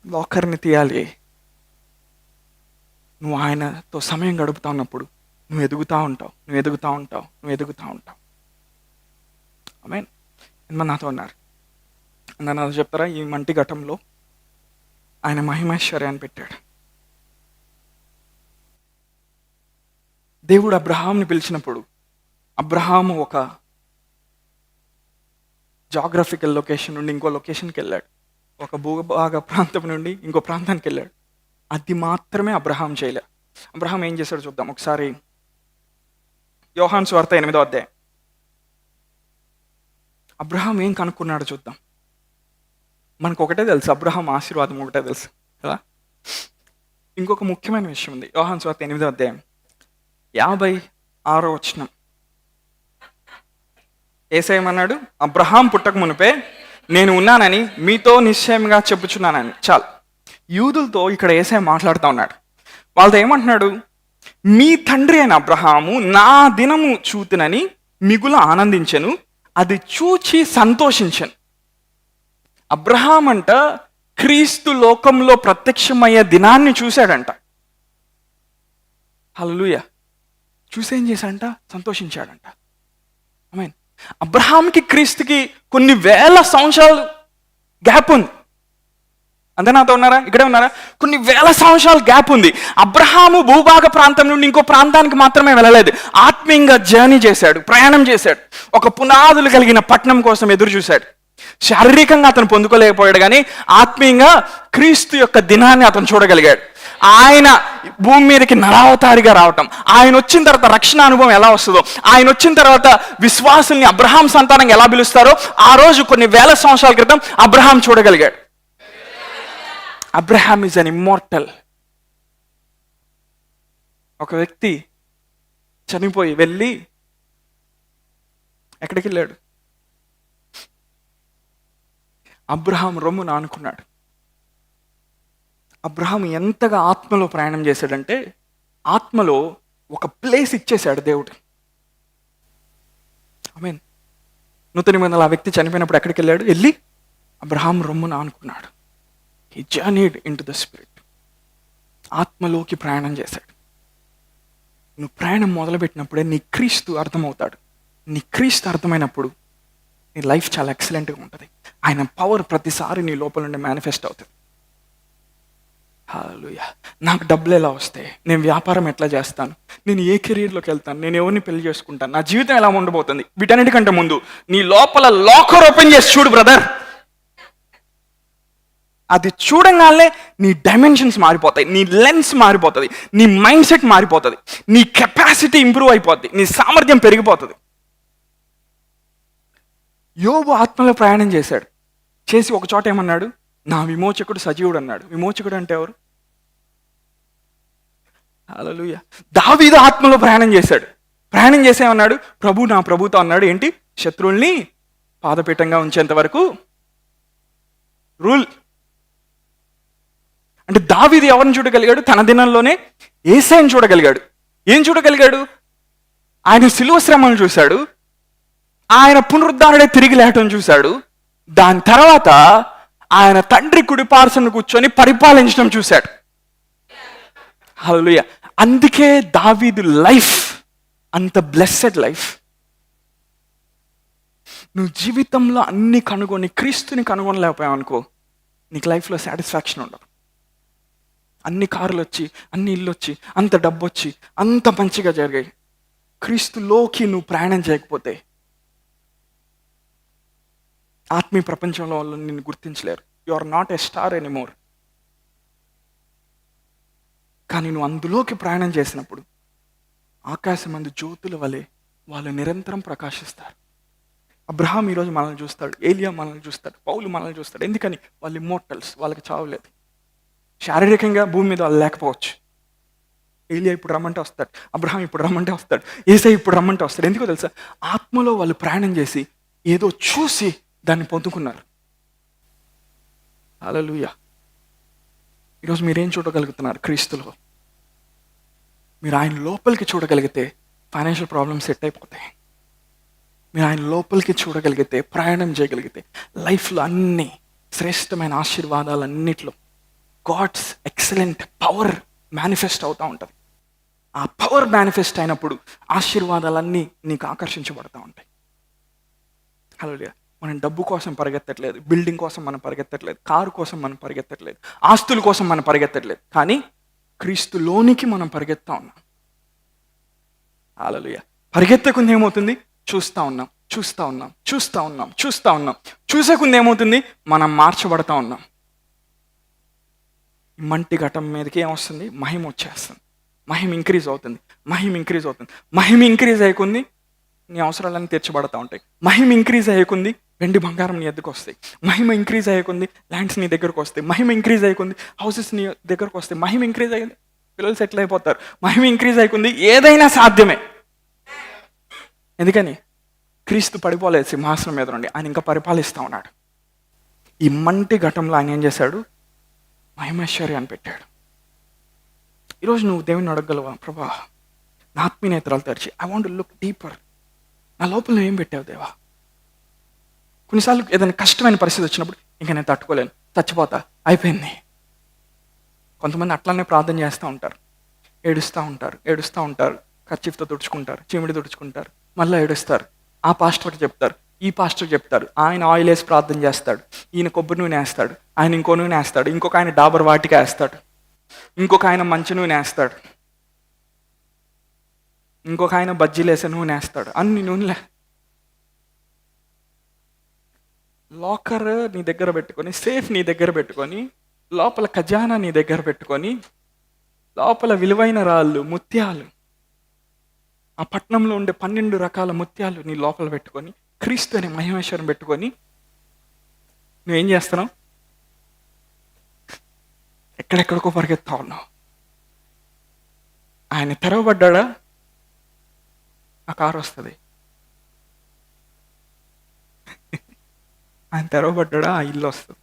లాకర్ని తీయాలి. నువ్వు ఆయనతో సమయం గడుపుతా ఉన్నప్పుడు నువ్వు ఎదుగుతూ ఉంటావు. ఆమేన్. ఎంతమంది నాతో ఉన్నారు? నాతో చెప్తారా? ఈ మంటి ఘట్టంలో ఆయన మహిమైశ్వర్యాన్ని పెట్టాడు. దేవుడు అబ్రహాంని పిలిచినప్పుడు అబ్రహాము ఒక జాగ్రఫికల్ లొకేషన్ నుండి ఇంకో లొకేషన్కి వెళ్ళాడు. ఒక భూభాగ ప్రాంతం నుండి ఇంకో ప్రాంతానికి వెళ్ళాడు. అది మాత్రమే అబ్రహాం చేయలే. అబ్రహాం ఏం చేశాడు చూద్దాం ఒకసారి. యోహాను సువార్త 8వ అధ్యాయం. అబ్రహాం ఏం కనుక్కున్నాడు చూద్దాం. మనకు ఒకటే తెలుసు, అబ్రహాం ఆశీర్వాదం ఒకటే తెలుసు కదా. ఇంకొక ముఖ్యమైన విషయం ఉంది. యోహాను సువార్త 8వ అధ్యాయం 56వ వచనం. యేసయ్యమన్నాడు, అబ్రహాం పుట్టక మునిపే నేను ఉన్నానని మీతో నిశ్చయంగా చెప్పుచున్నానని. చాలు. యూదులతో ఇక్కడ యేసయ్య మాట్లాడుతూ ఉన్నాడు. వాళ్ళతో ఏమంటున్నాడు? మీ తండ్రి అయిన అబ్రహాము నా దినము చూతునని మిగులు ఆనందించెను, అది చూచి సంతోషించను. అబ్రహాం అంట క్రీస్తు లోకంలో ప్రత్యక్షమయ్యే దినాన్ని చూశాడంట. హల్లెలూయా. చూసేం చేశాడంట? సంతోషించాడంట. ఆమేన్. అబ్రహాంకి క్రీస్తుకి కొన్ని వేల సంవత్సరాలు గ్యాప్ ఉంది. అంతే నాతో ఉన్నారా? ఇక్కడే ఉన్నారా? కొన్ని వేల సంవత్సరాల గ్యాప్ ఉంది. అబ్రహాము భూభాగ ప్రాంతం నుండి ఇంకో ప్రాంతానికి మాత్రమే వెళ్ళలేదు, ఆత్మీయంగా జర్నీ చేశాడు, ప్రయాణం చేశాడు. ఒక పునాదులు కలిగిన పట్టణం కోసం ఎదురు చూశాడు. శారీరకంగా అతను పొందుకోలేకపోయాడు, కానీ ఆత్మీయంగా క్రీస్తు యొక్క దినాన్ని అతను చూడగలిగాడు. ఆయన భూమి మీదకి నరావతారిగా రావటం, ఆయన వచ్చిన తర్వాత రక్షణ అనుభవం ఎలా వస్తుందో, ఆయన వచ్చిన తర్వాత విశ్వాసుల్ని అబ్రహాం సంతానంగా ఎలా పిలుస్తారో ఆ రోజు కొన్ని వేల సంవత్సరాల క్రితం అబ్రహాం చూడగలిగాడు. Abraham is an immortal. ఒక వ్యక్తి చనిపోయి వెళ్ళి ఎక్కడికి వెళ్ళాడు? అబ్రహాం రొమ్మున ఆనుకున్నాడు. అబ్రహాం ఎంతగా ఆత్మలో ప్రయాణం చేశాడంటే ఆత్మలో ఒక ప్లేస్ ఇచ్చేశాడు దేవుడు. ఆమేన్. నూతన నిబంధనలో ఆ వ్యక్తి చనిపోయినప్పుడు ఎక్కడికి వెళ్ళాడు? వెళ్ళి అబ్రహాం రొమ్మున ఆనుకున్నాడు. He journeyed into the spirit. ఆత్మలోకి ప్రయాణం చేశాడు. నువ్వు ప్రయాణం మొదలుపెట్టినప్పుడే నీ క్రీస్తు అర్థమవుతాడు. నీ క్రీస్తు అర్థమైనప్పుడు నీ లైఫ్ చాలా ఎక్సలెంట్గా ఉంటుంది. ఆయన పవర్ ప్రతిసారి నీ లోపల నుండి మేనిఫెస్ట్ అవుతుంది. హల్లెలూయా. నాకు డబ్బులు ఎలా వస్తాయి? నేను వ్యాపారం ఎట్లా చేస్తాను? నేను ఏ కెరీర్లోకి వెళ్తాను? నేను ఎవరిని పెళ్లి చేసుకుంటాను? నా జీవితం ఎలా ఉండబోతుంది? వీటన్నిటికంటే ముందు నీ లోపల లాకర్ ఓపెన్ చేసి చూడు బ్రదర్. అది చూడంగానే నీ డైమెన్షన్స్ మారిపోతాయి, నీ లెన్స్ మారిపోతుంది, నీ మైండ్ సెట్ మారిపోతుంది, నీ కెపాసిటీ ఇంప్రూవ్ అయిపోద్ది, నీ సామర్థ్యం పెరిగిపోతుంది. యోబు ఆత్మలో ప్రయాణం చేశాడు. చేసి ఒక చోట ఏమన్నాడు? నా విమోచకుడు సజీవుడు అన్నాడు. విమోచకుడు అంటే ఎవరు? హల్లెలూయా. దావీదు ఆత్మలో ప్రయాణం చేశాడు. ప్రయాణం చేసేమన్నాడు? ప్రభు నా ప్రభుతో అన్నాడు. ఏంటి? శత్రువుల్ని పాదపీఠంగా ఉంచేంత వరకు రూల్. అంటే దావీదు ఎవరిని చూడగలిగాడు? తన దినంలోనే యేసయ్యను చూడగలిగాడు. ఏం చూడగలిగాడు? ఆయన శిలువ శ్రమను చూశాడు, ఆయన పునరుద్ధారుడే తిరిగి లేటం చూశాడు, దాని తర్వాత ఆయన తండ్రి కుడిపార్శ్వన కూర్చొని పరిపాలించడం చూశాడు. హల్లెలూయా. అందుకే దావీదు లైఫ్ అంత బ్లెస్సెడ్ లైఫ్. నువ్వు జీవితంలో అన్ని కనుగొని క్రీస్తుని కనుగొనలేకపోయావు అనుకో, నీకు లైఫ్లో సాటిస్ఫాక్షన్ ఉండదు. అన్ని కార్లు వచ్చి, అన్ని ఇల్లు వచ్చి, అంత డబ్బు వచ్చి, అంత మంచిగా జరిగాయి, క్రీస్తులోకి నువ్వు ప్రయాణం చేయకపోతే ఆత్మీయ ప్రపంచంలో వాళ్ళు నిన్ను గుర్తించలేరు. You are not a star anymore. కానీ నువ్వు అందులోకి ప్రయాణం చేసినప్పుడు ఆకాశమందు జ్యోతుల వలె వాళ్ళు నిరంతరం ప్రకాశిస్తారు. అబ్రహాం ఈరోజు మనల్ని చూస్తాడు, ఏలియా మనల్ని చూస్తాడు, పౌలు మనల్ని చూస్తాడు. ఎందుకని? వాళ్ళు ఇమ్మోర్టల్స్, వాళ్ళకి చావులేదు. శారీరకంగా భూమి మీద వాళ్ళు లేకపోవచ్చు. ఏలియా ఇప్పుడు రమ్మంటే వస్తాడు, అబ్రహాం ఇప్పుడు రమ్మంటే వస్తాడు, యేసయ్య ఇప్పుడు రమ్మంటే వస్తాడు. ఎందుకో తెలుసా? ఆత్మలో వాళ్ళు ప్రయాణం చేసి ఏదో చూసి దాన్ని పొందుకున్నారు. హల్లెలూయా. ఈరోజు మీరేం చూడగలుగుతున్నారు క్రీస్తులో? మీరు ఆయన లోపలికి చూడగలిగితే ఫైనాన్షియల్ ప్రాబ్లమ్స్ సెట్ అయిపోతాయి. మీరు ఆయన లోపలికి చూడగలిగితే, ప్రయాణం చేయగలిగితే లైఫ్లో అన్ని శ్రేష్టమైన ఆశీర్వాదాలన్నిట్లో గాడ్స్ ఎక్సలెంట్ పవర్ మేనిఫెస్ట్ అవుతూ ఉంటుంది. ఆ పవర్ మేనిఫెస్ట్ అయినప్పుడు ఆశీర్వాదాలన్నీ నీకు ఆకర్షించబడతా ఉంటాయి. హల్లెలూయా. మనం డబ్బు కోసం పరిగెత్తట్లేదు, బిల్డింగ్ కోసం మనం పరిగెత్తట్లేదు, కారు కోసం మనం పరిగెత్తట్లేదు, ఆస్తుల కోసం మనం పరిగెత్తట్లేదు, కానీ క్రీస్తులోనికి మనం పరిగెత్తా ఉన్నాం. హల్లెలూయా. పరిగెత్తకుంది ఏమవుతుంది? చూస్తూ ఉన్నాం, చూస్తూ ఉన్నాం, చూస్తూ ఉన్నాం, చూస్తూ ఉన్నాం. చూసేకుంది ఏమవుతుంది? మనం మార్చబడతా ఉన్నాం. మంటి ఘటం మీదకి ఏమొస్తుంది? మహిమ వచ్చేస్తుంది. మహిమ ఇంక్రీజ్ అవుతుంది, మహిమ ఇంక్రీజ్ అవుతుంది. మహిమ ఇంక్రీజ్ అయ్యకుంది నీ అవసరాలన్నీ తీర్చబడతా ఉంటాయి. మహిమ ఇంక్రీజ్ అయ్యకుంది వెండి బంగారం నీ ఎద్దుకు వస్తాయి. మహిమ ఇంక్రీజ్ అయ్యకుంది ల్యాండ్స్ నీ దగ్గరకు వస్తాయి. మహిమ ఇంక్రీజ్ అయ్యకుంది హౌసెస్ నీ దగ్గరకు వస్తాయి. మహిమ ఇంక్రీజ్ అయ్యింది పిల్లలు సెటిల్ అయిపోతారు. మహిమ ఇంక్రీజ్ అయ్యకుంది ఏదైనా సాధ్యమే. ఎందుకని? క్రీస్తు పడిపోలేదు సింహాసనం మీద నుండి, ఆయన ఇంకా పరిపాలిస్తూ ఉన్నాడు. ఈ మంటి ఘటంలో ఆయన ఏం చేశాడు? మహిమేశ్వర్యాన్ని పెట్టాడు. ఈరోజు నువ్వు దేవుని అడగగలవా? ప్రభా, నా ఆత్మీయ నేత్రాలు తెరిచి I want to look deeper. నా లోపల నువ్వు ఏం పెట్టావు దేవా? కొన్నిసార్లు ఏదైనా కష్టమైన పరిస్థితి వచ్చినప్పుడు ఇంకా నేను తట్టుకోలేను, చచ్చిపోతా, అయిపోయింది. కొంతమంది అట్లానే ప్రార్థన చేస్తూ ఉంటారు, ఏడుస్తూ ఉంటారు, ఏడుస్తూ ఉంటారు, కర్చీఫ్తో తుడుచుకుంటారు, చీమిడి తుడుచుకుంటారు, మళ్ళీ ఏడుస్తారు. ఆ పాస్టర్కి చెప్తారు, ఈ పాస్టర్ చెప్తారు, ఆయన ఆయిల్ వేసి ప్రార్థన చేస్తాడు, ఈయన కొబ్బరి నూనె వేస్తాడు, ఆయన ఇంకో నూనె వేస్తాడు, ఇంకొక ఆయన డాబర్ వాటిక వేస్తాడు, ఇంకొక ఆయన మంచి నూనె వేస్తాడు, ఇంకొక ఆయన బజ్జీలు వేసే నూనె వేస్తాడు. అన్ని నూనెలే. లాకర్ నీ దగ్గర పెట్టుకొని, సేఫ్ నీ దగ్గర పెట్టుకొని, లోపల ఖజానా నీ దగ్గర పెట్టుకొని, లోపల విలువైన రాళ్ళు, ముత్యాలు, ఆ పట్టణంలో ఉండే 12 రకాల ముత్యాలు నీ లోపల పెట్టుకొని, క్రీస్తు అనే మహిమేశ్వరం పెట్టుకొని నువ్వేం చేస్తున్నావు? ఎక్కడెక్కడికో పరిగెత్తా ఉన్నావు. ఆయన తెరవబడ్డా ఆ కారు వస్తుంది. ఆయన తెరవబడ్డా ఆ ఇల్లు వస్తుంది.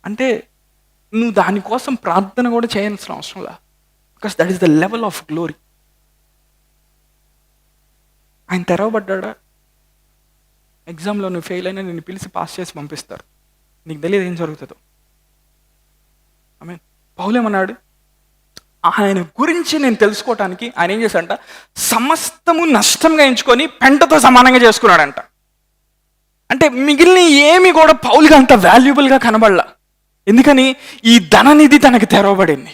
అంటే నువ్వు దానికోసం ప్రార్థన కూడా చేయాల్సిన అవసరం లేదు. Because that is the level of glory. ఆయన తెరవబడ్డా, ఎగ్జామ్లో నువ్వు ఫెయిల్ అయినా నిన్ను పిలిచి పాస్ చేసి పంపిస్తారు. నీకు తెలియదు ఏం జరుగుతుందో. ఆమేన్. పౌలేమన్నాడు, ఆయన గురించి నేను తెలుసుకోవటానికి ఆయన ఏం చేశాడంట, సమస్తము నష్టంగా ఎంచుకొని పెంటతో సమానంగా చేసుకున్నాడంట. అంటే మిగిలిన ఏమి కూడా పౌలుగా అంత వాల్యుబుల్గా కనబడలా. ఎందుకని? ఈ ధననిధి తనకు తెరవబడింది.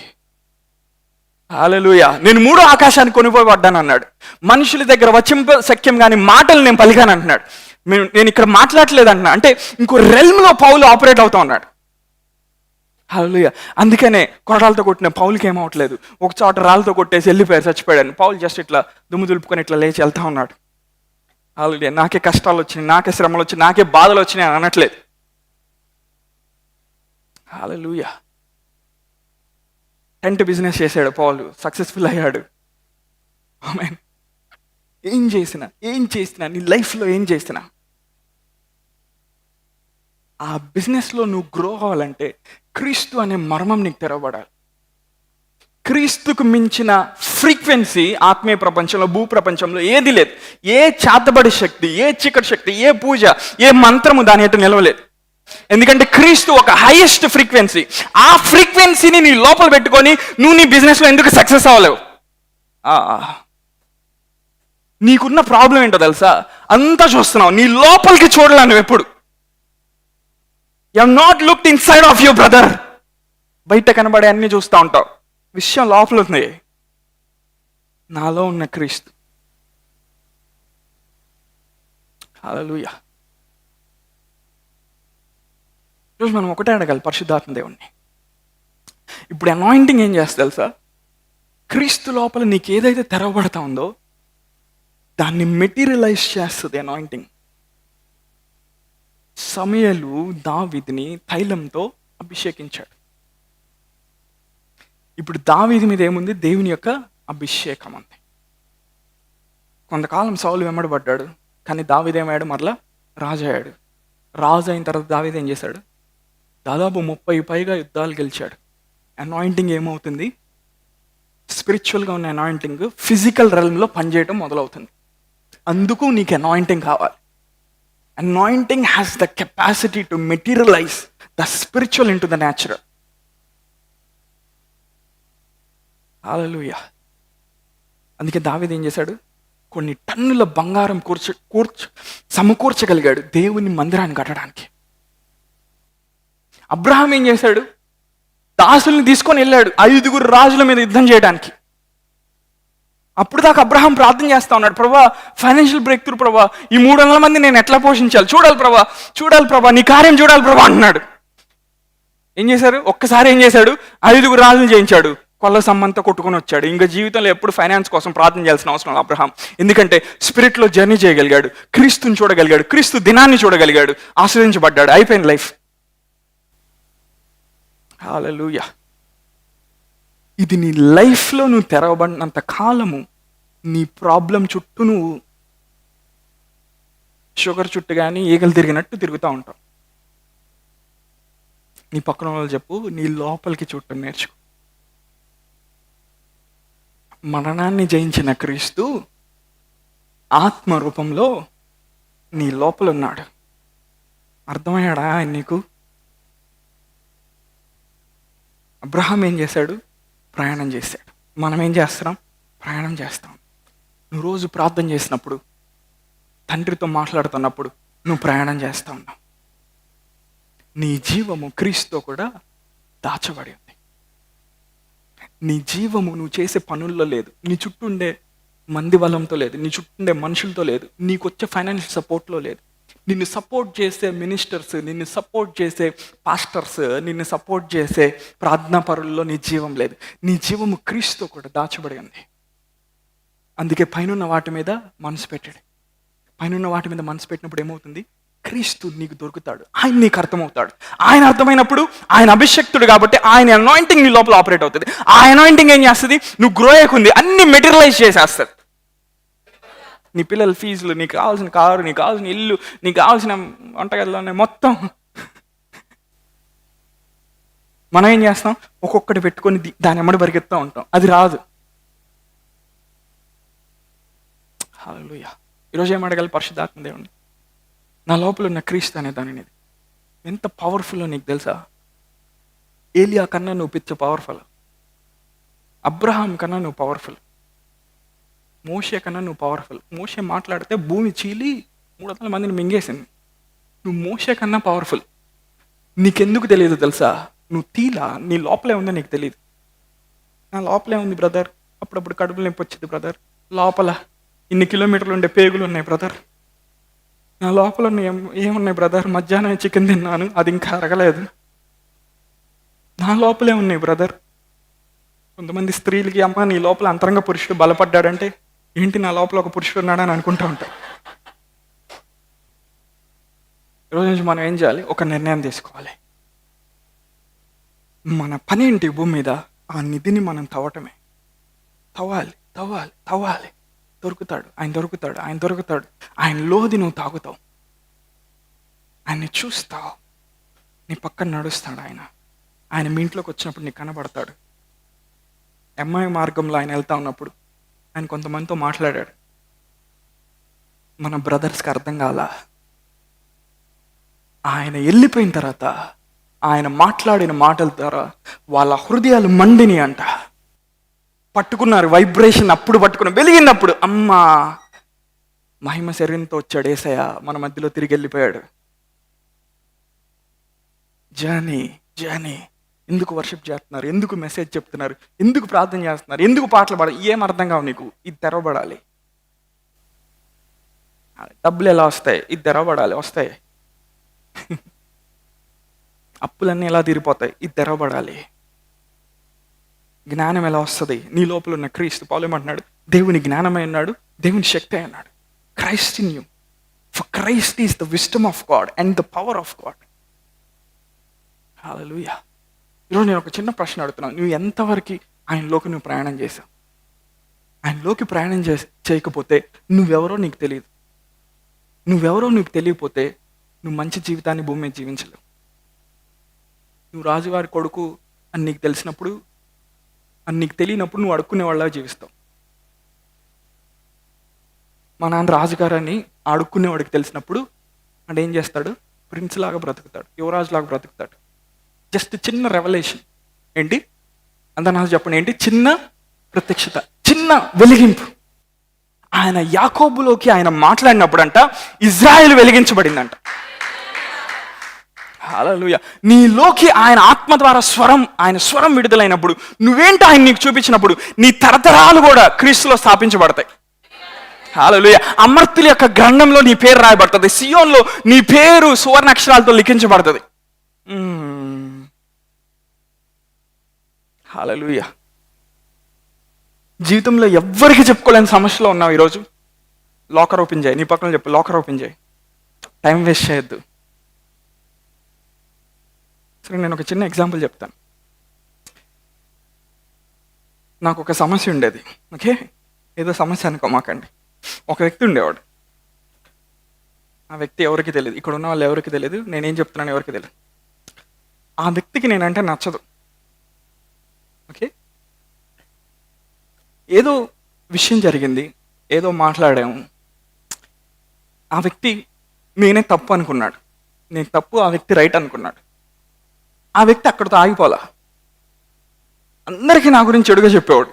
హల్లెలూయా. నేను 3వ ఆకాశానికి కొనిపోబడ్డాను అన్నాడు. మనుషుల దగ్గర వచింప సఖ్యం కానీ మాటలు నేను పలికాను అంటున్నాడు. నేను ఇక్కడ మాట్లాడలేదు అంటున్నా. అంటే ఇంకో రెల్మ్లో పౌలు ఆపరేట్ అవుతా ఉన్నాడు. హల్లెలూయా. అందుకనే కొరడాలతో కొట్టిన పౌలుకి ఏమవట్లేదు. ఒక చోట రాళ్ళతో కొట్టేసి వెళ్ళిపోయారు, చచ్చిపోయాడు. పౌలు జస్ట్ ఇట్లా దుమ్ము దులుపుకొని ఇట్లా లేచి వెళ్తా ఉన్నాడు. హల్లెలూయా. నాకే కష్టాలు వచ్చినాయి, నాకే శ్రమలు వచ్చినాయి, నాకే బాధలు వచ్చినాయి అని అనట్లేదు. హల్లెలూయా. టెంట్ బిజినెస్ చేశాడు పౌలు, సక్సెస్ఫుల్ అయ్యాడు. ఆమేన్. ఏం చేసినా నీ లైఫ్లో ఏం చేసినా ఆ బిజినెస్లో నువ్వు గ్రో అవ్వాలంటే క్రీస్తు అనే మర్మం నీకు తెరవబడాలి. క్రీస్తుకు మించిన ఫ్రీక్వెన్సీ ఆత్మీయ ప్రపంచంలో, భూ ప్రపంచంలో ఏది లేదు. ఏ చేతబడి శక్తి, ఏ చీకటి శక్తి, ఏ పూజ, ఏ మంత్రము దాని ఎటు నిలవలేదు. ఎందుకంటే క్రీస్తు ఒక హైయెస్ట్ ఫ్రీక్వెన్సీ. ఆ ఫ్రీక్వెన్సీని నీ లోపల పెట్టుకొని నువ్వు నీ బిజినెస్లో ఎందుకు సక్సెస్ అవ్వలేవు? నీకున్న ప్రాబ్లం ఏంటో తెలుసా? అంతా చూస్తున్నావు, నీ లోపలికి చూడలే నువ్వు ఎప్పుడు. You have not looked inside of your brother. బయట కనబడే అన్ని చూస్తూ ఉంటావు, విషయం లోపల ఉంది. నాలో ఉన్న క్రీస్తు. హల్లెలూయా. ఈరోజు మనం ఒకటే అడగాలి పరిశుద్ధాత్మ దేవుణ్ణి. ఇప్పుడు అనాయింటింగ్ ఏం చేస్తా తెలుసా? క్రీస్తు లోపల నీకు ఏదైతే తెరవబడతా ఉందో దాన్ని మెటీరియలైజ్ చేస్తుంది అనాయింటింగ్. సమూయేలు దావీదుని తైలంతో అభిషేకించాడు. ఇప్పుడు దావీదు మీద ఏముంది? దేవుని యొక్క అభిషేకం ఉంది. కొంతకాలం సౌలు వెంబడబడ్డాడు, కానీ దావీదు ఏమయ్యాడు? మరలా రాజు అయ్యాడు. రాజు అయిన తర్వాత దావీదు ఏం చేశాడు? దాదాపు 30 పైగా యుద్ధాలు గెలిచాడు. అనాయింటింగ్ ఏమవుతుంది? స్పిరిచువల్గా ఉన్న అనాయింటింగ్ ఫిజికల్ రెల్మ్లో పనిచేయడం మొదలవుతుంది. అందుకు నీకు అనాయింటింగ్ కావాలి. Anointing has the capacity to materialise the spiritual into the natural. Hallelujah. అందుకే దావీదు ఏం చేశాడు? కొన్ని టన్నుల బంగారం సమకూర్చగలిగాడు దేవుని మందిరాన్ని కట్టడానికి. అబ్రహాం ఏం చేశాడు? దాసుల్ని తీసుకొని వెళ్ళాడు 5 రాజుల మీద యుద్ధం చేయడానికి. అప్పుడు దాకా అబ్రహాం ప్రార్థన చేస్తా ఉన్నాడు, ప్రభా ఫైనాన్షియల్ బ్రేక్ త్రూ ప్రభా, ఈ 300 మంది నేను ఎట్లా పోషించాలి, చూడాలి ప్రభా, నీ కార్యం చూడాలి ప్రభా అంటున్నాడు. ఏం చేశారు? ఒక్కసారి ఏం చేశాడు? 5 రాజులు జయించాడు, కొల్ల సమ్మంతా కొట్టుకొని వచ్చాడు. ఇంకా జీవితంలో ఎప్పుడు ఫైనాన్స్ కోసం ప్రార్థన చేయాల్సిన అవసరం లేదు అబ్రహాం. ఎందుకంటే స్పిరిట్లో జర్నీ చేయగలిగాడు, క్రీస్తుని చూడగలిగాడు, క్రీస్తు దినాన్ని చూడగలిగాడు, ఆశ్రయించబడ్డాడు, అయిపోయింది లైఫ్. హల్లెలూయా. ఇది నీ లైఫ్లో నువ్వు తెరవబడినంత కాలము నీ ప్రాబ్లం చుట్టూ నువ్వు షుగర్ చుట్టూ కానీ ఈగలు తిరిగినట్టు తిరుగుతూ ఉంటావు. నీ పక్కన వాళ్ళు చెప్పు, నీ లోపలికి చుట్టూ నేర్చుకో. మరణాన్ని జయించిన క్రీస్తు ఆత్మ రూపంలో నీ లోపల ఉన్నాడు. అర్థమయ్యాడా ఆయన నీకు? అబ్రహాం ఏం చేశాడు? ప్రయాణం చేశాడు. మనం ఏం చేస్తున్నాం? ప్రయాణం చేస్తాం. నువ్వు రోజు ప్రార్థన చేసినప్పుడు తండ్రితో మాట్లాడుతున్నప్పుడు నువ్వు ప్రయాణం చేస్తూ ఉన్నావు. నీ జీవము క్రీస్తుతో కూడా దాచబడి ఉంది. నీ జీవము నువ్వు చేసే పనుల్లో లేదు, నీ చుట్టూ ఉండే మంది బలంతో లేదు, నీ చుట్టూ ఉండే మనుషులతో లేదు, నీకు వచ్చే ఫైనాన్షియల్ సపోర్ట్లో లేదు. నిన్ను సపోర్ట్ చేసే మినిస్టర్స్, నిన్ను సపోర్ట్ చేసే పాస్టర్స్, నిన్ను సపోర్ట్ చేసే ప్రార్థనా పరుల్లో నీ జీవం లేదు. నీ జీవము క్రీస్తుతో కూడా దాచబడి ఉంది. అందుకే పైనున్న వాటి మీద మనసు పెట్టాడు. పైనున్న వాటి మీద మనసు పెట్టినప్పుడు ఏమవుతుంది? క్రీస్తు నీకు దొరుకుతాడు, ఆయన నీకు అర్థమవుతాడు. ఆయన అర్థమైనప్పుడు ఆయన అభిషక్తుడు కాబట్టి ఆయన అనాయింటింగ్ నీ లోపల ఆపరేట్ అవుతుంది. ఆ అనాయింటింగ్ ఏం చేస్తుంది? నువ్వు గ్రో అయ్యకుంది అన్ని మెటీరియలైజ్ చేసేస్తుంది. నీ పిల్లల ఫీజులు, నీకు కావాల్సిన కారు, నీకు కావాల్సిన ఇల్లు, నీకు కావాల్సిన వంటగదిలోనే మొత్తం మనం ఏం చేస్తాం? ఒక్కొక్కటి పెట్టుకొని దాని ఎమ్మడి పరిగెత్తా ఉంటాం. అది రాదు. హల్లెలూయా. ఈరోజు ఏం అడగాలి? పరిశుద్ధాత్మ దేవుని, నా లోపల ఉన్న క్రీస్తు అనే దానిని ఎంత పవర్ఫుల్లో నీకు తెలుసా? ఏలియా కన్నా నువ్వు పిచ్చ పవర్ఫుల్, అబ్రహాం కన్నా నువ్వు పవర్ఫుల్, మోషే కన్నా నువ్వు పవర్ఫుల్. మోషే మాట్లాడితే భూమి చీలి 300 మందిని మింగేసింది. నువ్వు మోషే కన్నా పవర్ఫుల్. నీకెందుకు తెలియదు తెలుసా? నువ్వు తీలా, నీ లోపలే ఉందో నీకు తెలియదు. నా లోపలే ఉంది బ్రదర్, అప్పుడప్పుడు కడుపులు నొప్పి వచ్చింది బ్రదర్, లోపల ఇన్ని కిలోమీటర్లు ఉండే పేగులు ఉన్నాయి బ్రదర్, నా లోపల ఏమున్నాయి బ్రదర్, మధ్యాహ్నం చికెన్ తిన్నాను అది ఇంకా అరగలేదు, నా లోపలే ఉన్నాయి బ్రదర్. కొంతమంది స్త్రీలకి, అమ్మ నీ లోపల అంతరంగ పురుషుడు బలపడ్డాడంటే ఏంటి, నా లోపల ఒక పురుషుడు ఉన్నాడని అనుకుంటూ ఉంటాం. ఈరోజు నుంచి మనం ఏం చేయాలి? ఒక నిర్ణయం తీసుకోవాలి. మన పని ఏంటి? భూమి మీద ఆ నిధిని మనం తవ్వటమే. తవ్వాలి, తవ్వాలి, తవ్వాలి. దొరుకుతాడు, ఆయన దొరుకుతాడు, ఆయన దొరుకుతాడు. ఆయన లోది నువ్వు తాగుతావు, ఆయన్ని చూస్తావు, నీ పక్కన నడుస్తాడు ఆయన. ఆయన మీ ఇంట్లోకి వచ్చినప్పుడు నీకు కనబడతాడు. ఎంఐ మార్గంలో ఆయన వెళ్తా ఉన్నప్పుడు ఆయన కొంతమందితో మాట్లాడాడు. మన బ్రదర్స్కి అర్థం కాల. ఆయన వెళ్ళిపోయిన తర్వాత ఆయన మాట్లాడిన మాటల ద్వారా వాళ్ళ హృదయాలు మండిని అంట. పట్టుకున్నారు వైబ్రేషన్, అప్పుడు పట్టుకున్నారు, వెలిగినప్పుడు అమ్మా మహిమ శరీరంతో వచ్చాడు యేసయ్య, మన మధ్యలో తిరిగి వెళ్ళిపోయాడు. జర్నీ ఎందుకు వర్షిప్ చేస్తున్నారు, ఎందుకు మెసేజ్ చెప్తున్నారు, ఎందుకు ప్రార్థన చేస్తున్నారు, ఎందుకు పాటలు పాడాలి, ఏం అర్థం కావు నీకు. ఇది తెరవబడాలి. డబ్బులు ఎలా వస్తాయి? ఇది తెరవబడాలి. వస్తాయి. అప్పులన్నీ ఎలా తీరిపోతాయి? ఇది తెరవబడాలి. జ్ఞానం ఎలా వస్తుంది? నీ లోపల ఉన్న క్రీస్తు. పౌలు ఏమంటున్నాడు? దేవుని జ్ఞానమై ఉన్నాడు, దేవుని శక్తి అయి ఉన్నాడు. Christ in you, for Christ is the wisdom of God and the power of God. Hallelujah. ఈరోజు నేను ఒక చిన్న ప్రశ్న అడుగుతున్నాను. నువ్వు ఎంతవరకు ఆయనలోకి నువ్వు ప్రయాణం చేశావు? ఆయనలోకి ప్రయాణం చేయకపోతే నువ్వెవరో నీకు తెలియదు. నువ్వెవరో నీకు తెలియకపోతే నువ్వు మంచి జీవితాన్ని భూమి మీద జీవించలేవు. నువ్వు రాజుగారి కొడుకు అని నీకు తెలిసినప్పుడు, అని నీకు తెలియనప్పుడు నువ్వు అడుక్కునే వాళ్ళ జీవిస్తావు. మా నాన్న రాజుగారు అని అడుక్కునేవాడికి తెలిసినప్పుడు అంటే ఏం చేస్తాడు? ప్రిన్స్ లాగా బ్రతుకుతాడు, యువరాజు లాగా బ్రతుకుతాడు. జస్ట్ చిన్న రెవల్యూషన్ ఏంటి అంత నాకు చెప్పండి. ఏంటి? చిన్న ప్రత్యక్షత, చిన్న వెలిగింపు. ఆయన యాకోబులోకి ఆయన మాట్లాడినప్పుడు అంట ఇజ్రాయెల్ వెలిగించబడిందంట. హల్లెలూయా. నీలోకి ఆయన ఆత్మ ద్వారా ఆయన స్వరం విడుదలైనప్పుడు, నువ్వేంటి ఆయన నీకు చూపించినప్పుడు, నీ తరతరాలు కూడా క్రీస్తులో స్థాపించబడతాయి. హల్లెలూయా. అమర్తుల యొక్క గ్రంథంలో నీ పేరు రాయబడుతుంది. సియోన్లో నీ పేరు సువర్ణ అక్షరాలతో లిఖించబడుతుంది. హల్లెలూయా. జీవితంలో ఎవ్వరికి చెప్పుకోలేని సమస్యలో ఉన్నావు ఈరోజు. లాకర్ ఓపెన్ చేయి. నీ పక్కన చెప్పు, లాకర్ ఓపెన్ చేయి. టైం వేస్ట్ చేయొద్దు. సరే, నేను ఒక చిన్న ఎగ్జాంపుల్ చెప్తాను. నాకు ఒక సమస్య ఉండేది. ఓకే, ఏదో సమస్య అనుకోమాకండి. ఒక వ్యక్తి ఉండేవాడు. ఆ వ్యక్తి ఎవరికి తెలియదు, ఇక్కడ ఉన్న వాళ్ళు ఎవరికి తెలియదు, నేనేం చెప్తున్నాను ఎవరికి తెలియదు. ఆ వ్యక్తికి నేనంటే నచ్చదు. ఓకే, ఏదో విషయం జరిగింది, ఏదో మాట్లాడాము. ఆ వ్యక్తి నేనే తప్పు అనుకున్నాడు, నేను తప్పు, ఆ వ్యక్తి రైట్ అనుకున్నాడు. ఆ వ్యక్తి అక్కడితో ఆగిపోలా, అందరికీ నా గురించి చెడుగా చెప్పేవాడు.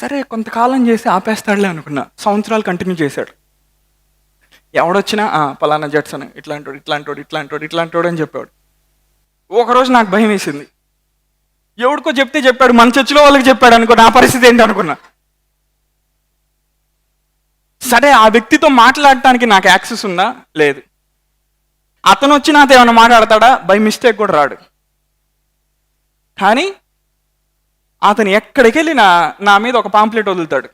సరే కొంతకాలం చేసి ఆపేస్తాడులే అనుకున్నా. సంవత్సరాలు కంటిన్యూ చేశాడు. ఎవడొచ్చినా పలానా జడ్సన్ ఇట్లాంటోడు ఇట్లాంటోడు ఇట్లాంటోడు ఇట్లాంటోడు అని చెప్పాడు. ఒకరోజు నాకు భయం వేసింది. ఎవడికో చెప్తే చెప్పాడు, మన చర్చిలో వాళ్ళకి చెప్పాడు అనుకో, నా పరిస్థితి ఏంటి అనుకున్నా. సరే ఆ వ్యక్తితో మాట్లాడటానికి నాకు యాక్సెస్ ఉందా? లేదు. అతను వచ్చి నాతో ఏమైనా మాట్లాడతాడా? బై మిస్టేక్ కూడా రాడు. కానీ అతను ఎక్కడికి వెళ్ళి నా మీద ఒక పాంప్లెట్ వదులుతాడు.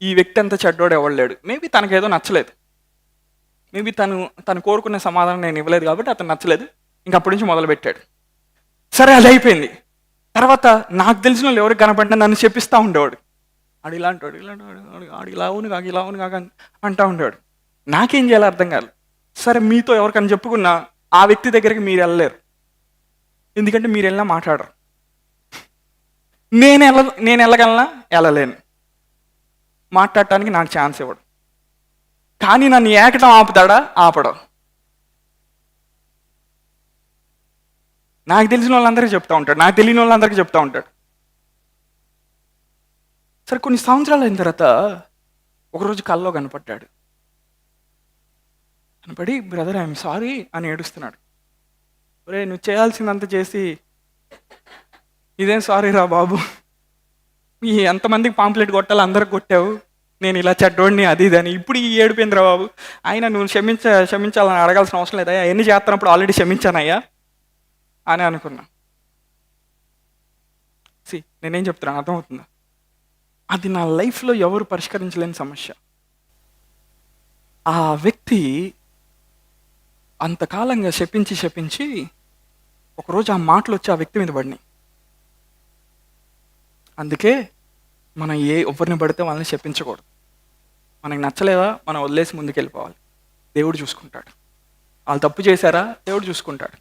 ఈ వ్యక్తి అంత చెడ్డోడు ఎవడు లేడు. మేబీ తనకేదో నచ్చలేదు. మేబీ తను కోరుకునే సమాధానం నేను ఇవ్వలేదు కాబట్టి అతను నచ్చలేదు. ఇంకప్పటి నుంచి మొదలుపెట్టాడు. సరే అది అయిపోయింది. తర్వాత నాకు తెలిసిన వాళ్ళు ఎవరికి కనపడినా నన్ను చెప్పిస్తూ ఉండేవాడు. ఆడు ఇలాంటి ఆడు ఇలా అవును కాక ఇలా అవును కాక అంటూ ఉండేవాడు. నాకేం చేయాలో అర్థం కాదు. సరే మీతో ఎవరికైనా చెప్పుకున్నా ఆ వ్యక్తి దగ్గరికి మీరు వెళ్ళలేరు. ఎందుకంటే మీరు వెళ్ళినా మాట్లాడరు. నేను వెళ్ళగలనా? వెళ్ళలేను. మాట్లాడటానికి నాకు ఛాన్స్ ఇవ్వడు. కానీ నన్ను ఏకటం ఆపుతాడా? ఆపడం. నాకు తెలిసిన వాళ్ళందరికీ చెప్తా ఉంటాడు, నాకు తెలియని వాళ్ళందరికీ చెప్తా ఉంటాడు. సరే కొన్ని సంవత్సరాలు అయిన తర్వాత ఒకరోజు కల్లో కనపడ్డాడు. కనపడి బ్రదర్ ఐఎమ్ సారీ అని ఏడుస్తున్నాడు. ఒరే నువ్వు చేయాల్సిందంత చేసి ఇదేం సారీ రా బాబు, ఎంతమందికి పాంప్లెట్ కొట్టాలి అందరికి కొట్టావు, నేను ఇలా చెడ్డోడిని అది ఇది అని. ఇప్పుడు ఈ ఏడిపోయిందిరా బాబు. అయినా నువ్వు క్షమించాలని అడగాల్సిన అవసరం లేదయ్యా, ఎన్ని చేస్తున్నప్పుడు ఆల్రెడీ క్షమించానయ్యా అని అనుకున్నా. నేనేం చెప్తున్నాను అర్థమవుతుందా? అది నా లైఫ్లో ఎవరు పరిష్కరించలేని సమస్య. ఆ వ్యక్తి అంతకాలంగా శపించి ఒకరోజు ఆ మాటలు వచ్చి ఆ వ్యక్తి మీద పడినాయి. అందుకే మనం ఎవరిని పడితే వాళ్ళని శపించకూడదు. మనకి నచ్చలేదా మనం వదిలేసి ముందుకు వెళ్ళిపోవాలి. దేవుడు చూసుకుంటాడు. వాళ్ళు తప్పు చేశారా? దేవుడు చూసుకుంటాడు.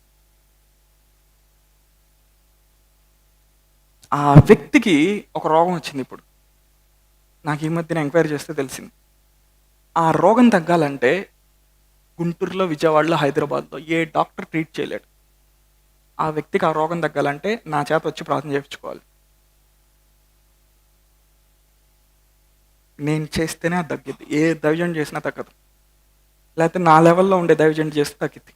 ఆ వ్యక్తికి ఒక రోగం వచ్చింది. ఇప్పుడు నాకు ఈ మధ్యన ఎంక్వైరీ చేస్తే తెలిసింది. ఆ రోగం తగ్గాలంటే గుంటూరులో, విజయవాడలో, హైదరాబాద్లో ఏ డాక్టర్ ట్రీట్ చేయలేడు. ఆ వ్యక్తికి ఆ రోగం తగ్గాలంటే నా చేత వచ్చి ప్రార్థన చేయించుకోవాలి. నేను చేస్తేనే అది తగ్గిద్ది. ఏ దైవజనం చేసినా తగ్గదు. లేకపోతే నా లెవెల్లో ఉండే దైవజనం చేస్తే తగ్గిద్ది.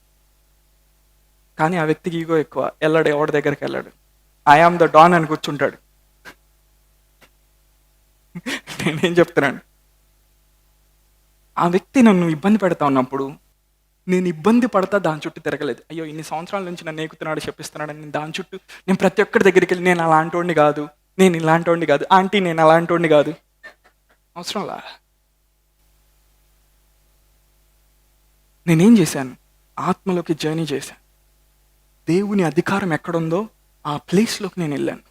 కానీ ఆ వ్యక్తికి ఈగో ఎక్కువ. వెళ్ళాడు, ఎవరి దగ్గరికి వెళ్ళాడు. ఐ ఆమ్ ద డాన్ అని కూర్చుంటాడు. నేనేం చెప్తున్నాను, ఆ వ్యక్తి నన్ను ఇబ్బంది పెడతా ఉన్నప్పుడు నేను ఇబ్బంది పడతా దాని చుట్టూ తిరగలేదు. అయ్యో ఇన్ని సంవత్సరాల నుంచి నన్ను ఎక్కుతున్నాడు, చెప్పిస్తున్నాడు అని దాని చుట్టూ నేను ప్రతి ఒక్కరి దగ్గరికి వెళ్ళి నేను అలాంటోడిని కాదు, నేను ఇలాంటోడిని కాదు, ఆంటీ నేను అలాంటోడిని కాదు, అవసరంలా. నేనేం చేశాను? ఆత్మలోకి జర్నీ చేశాను. దేవుని అధికారం ఎక్కడుందో ఆ ప్లేస్లోకి నేను వెళ్ళాను.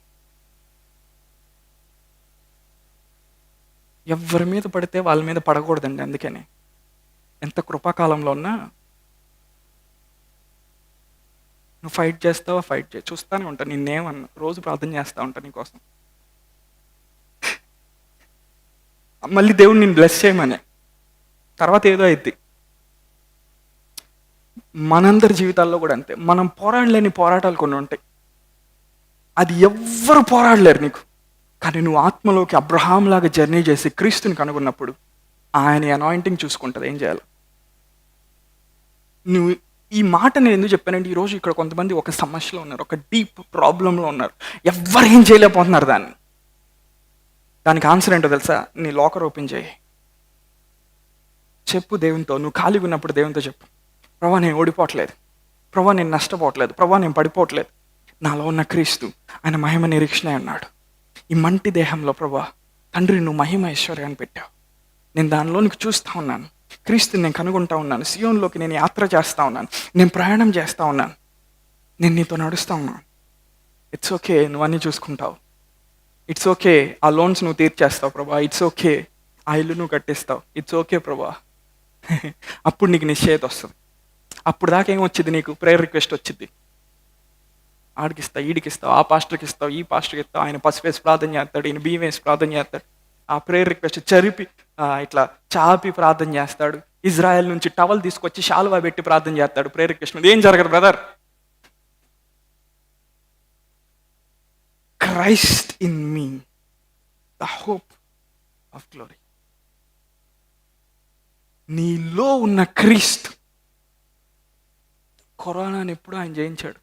ఎవరి మీద పడితే వాళ్ళ మీద పడకూడదండి. అందుకనే ఎంత కృపాకాలంలో ఉన్నా నువ్వు ఫైట్ చేస్తావా? ఫైట్ చేయి, చూస్తానే ఉంటాను. నిన్నేమన్నా రోజు ప్రార్థన చేస్తూ ఉంటాను నీకోసం. మళ్ళీ దేవుడు నేను బ్లెస్ చేయమనే తర్వాత ఏదో అయింది. మనందరి జీవితాల్లో కూడా అంతే. మనం పోరాడలేని పోరాటాలు కొన్ని ఉంటాయి. అది ఎవ్వరు పోరాడలేరు నీకు. కానీ నువ్వు ఆత్మలోకి అబ్రహాం లాగా జర్నీ చేసి క్రీస్తుని కనుగొన్నప్పుడు ఆయన అనాయింటింగ్ చూసుకుంటుంది ఏం చేయాలి. నువ్వు ఈ మాట నేను ఎందుకు చెప్పానంటే ఈరోజు ఇక్కడ కొంతమంది ఒక సమస్యలో ఉన్నారు, ఒక డీప్ ప్రాబ్లంలో ఉన్నారు. ఎవ్వరు ఏం చేయలేకపోతున్నారు. దానికి ఆన్సర్ ఏంటో తెలుసా? నీ లాకర్ ఓపెన్ చేయి, చెప్పు దేవునితో. నువ్వు ఖాళీగా ఉన్నప్పుడు దేవునితో చెప్పు, ప్రభా నేను ఓడిపోవట్లేదు, ప్రభా నేను నష్టపోవట్లేదు, ప్రభా నేను పడిపోవట్లేదు, నాలో ఉన్న క్రీస్తు ఆయన మహిమ నిరీక్షణ అన్నాడు. ఈ మంటి దేహంలో ప్రభా తండ్రి నువ్వు మహిమ ఐశ్వర్యాన్ని పెట్టావు, నేను దానిలో నీకు చూస్తూ ఉన్నాను, క్రీస్తుని నేను కనుగొంటా ఉన్నాను, సియోన్లోకి నేను యాత్ర చేస్తూ ఉన్నాను, నేను ప్రయాణం చేస్తూ ఉన్నాను, నేను నీతో నడుస్తూ ఉన్నాను. ఇట్స్ ఓకే, నువ్వు అన్నీ చూసుకుంటావు. ఇట్స్ ఓకే, ఆ లోన్స్ నువ్వు తీర్చేస్తావు ప్రభా. ఇట్స్ ఓకే, ఆ ఇల్లు నువ్వు కట్టిస్తావు. ఇట్స్ ఓకే ప్రభా. అప్పుడు నీకు నిశ్చయత వస్తుంది. అప్పుడు దాకా ఏమొచ్చింది? నీకు ప్రేయర్ రిక్వెస్ట్ వచ్చింది. ఆడికిస్తావు, ఈడికిస్తావు, ఆ పాస్టర్కి ఇస్తావు, ఈ పాస్టర్కి ఇస్తావు. ఆయన పసుపు వేసి ప్రార్థన చేస్తాడు, ఈయన బియ్యం వేసి ప్రార్థన చేస్తాడు. ఆ ప్రేయర్ రిక్వెస్ట్ ఇట్లా చాపి ప్రార్థన చేస్తాడు. ఇజ్రాయెల్ నుంచి టవల్ తీసుకొచ్చి శాలువా పెట్టి ప్రార్థన చేస్తాడు ప్రేయర్ రిక్వెస్ట్ మీద. ఏం జరగదు brother. Christ in me, the hope of glory. నీలో ఉన్న క్రీస్తు కరోనాని ఎప్పుడు ఆయన జయించాడు.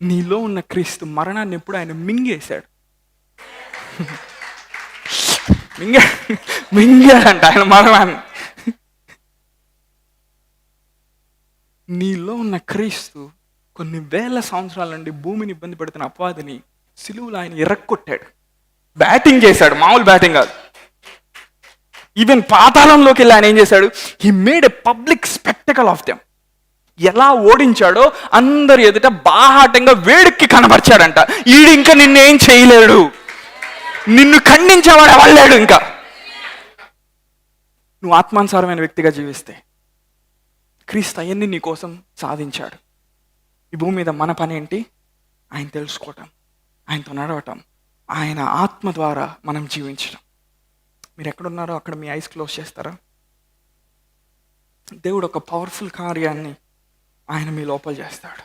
నీలో ఉన్న క్రీస్తు మరణాన్ని ఎప్పుడు ఆయన మింగేశాడు. మింగాడంట ఆయన మరణాన్ని. నీలో ఉన్న క్రీస్తు కొన్ని వేల సంవత్సరాల నుండి భూమిని ఇబ్బంది పెడుతున్న అపవాదిని సిలువలో ఆయన ఎరక్కొట్టాడు. బ్యాటింగ్ చేశాడు, మామూలు బ్యాటింగ్ కాదు. ఈవెన్ పాతాళంలోకి వెళ్ళి ఆయన ఏం చేశాడు? He made a public spectacle of them. ఎలా ఓడించాడో అందరి ఎదుట బాహాటంగా వేడికి కనబరిచాడంట. ఈడు ఇంకా నిన్నేం చేయలేడు, నిన్ను ఖండించేవాడు ఎవడలేడు. ఇంకా నువ్వు ఆత్మానుసారమైన వ్యక్తిగా జీవిస్తే క్రీస్తు అవన్నీ నీ కోసం సాధించాడు. ఈ భూమి మీద మన పని ఏంటి? ఆయన తెలుసుకోవటం, ఆయనతో నడవటం, ఆయన ఆత్మ ద్వారా మనం జీవించడం. మీరు ఎక్కడున్నారో అక్కడ మీ ఐస్ క్లోజ్ చేస్తారా? దేవుడు ఒక పవర్ఫుల్ కార్యాన్ని ఆయన మీ లోపల చేస్తాడు.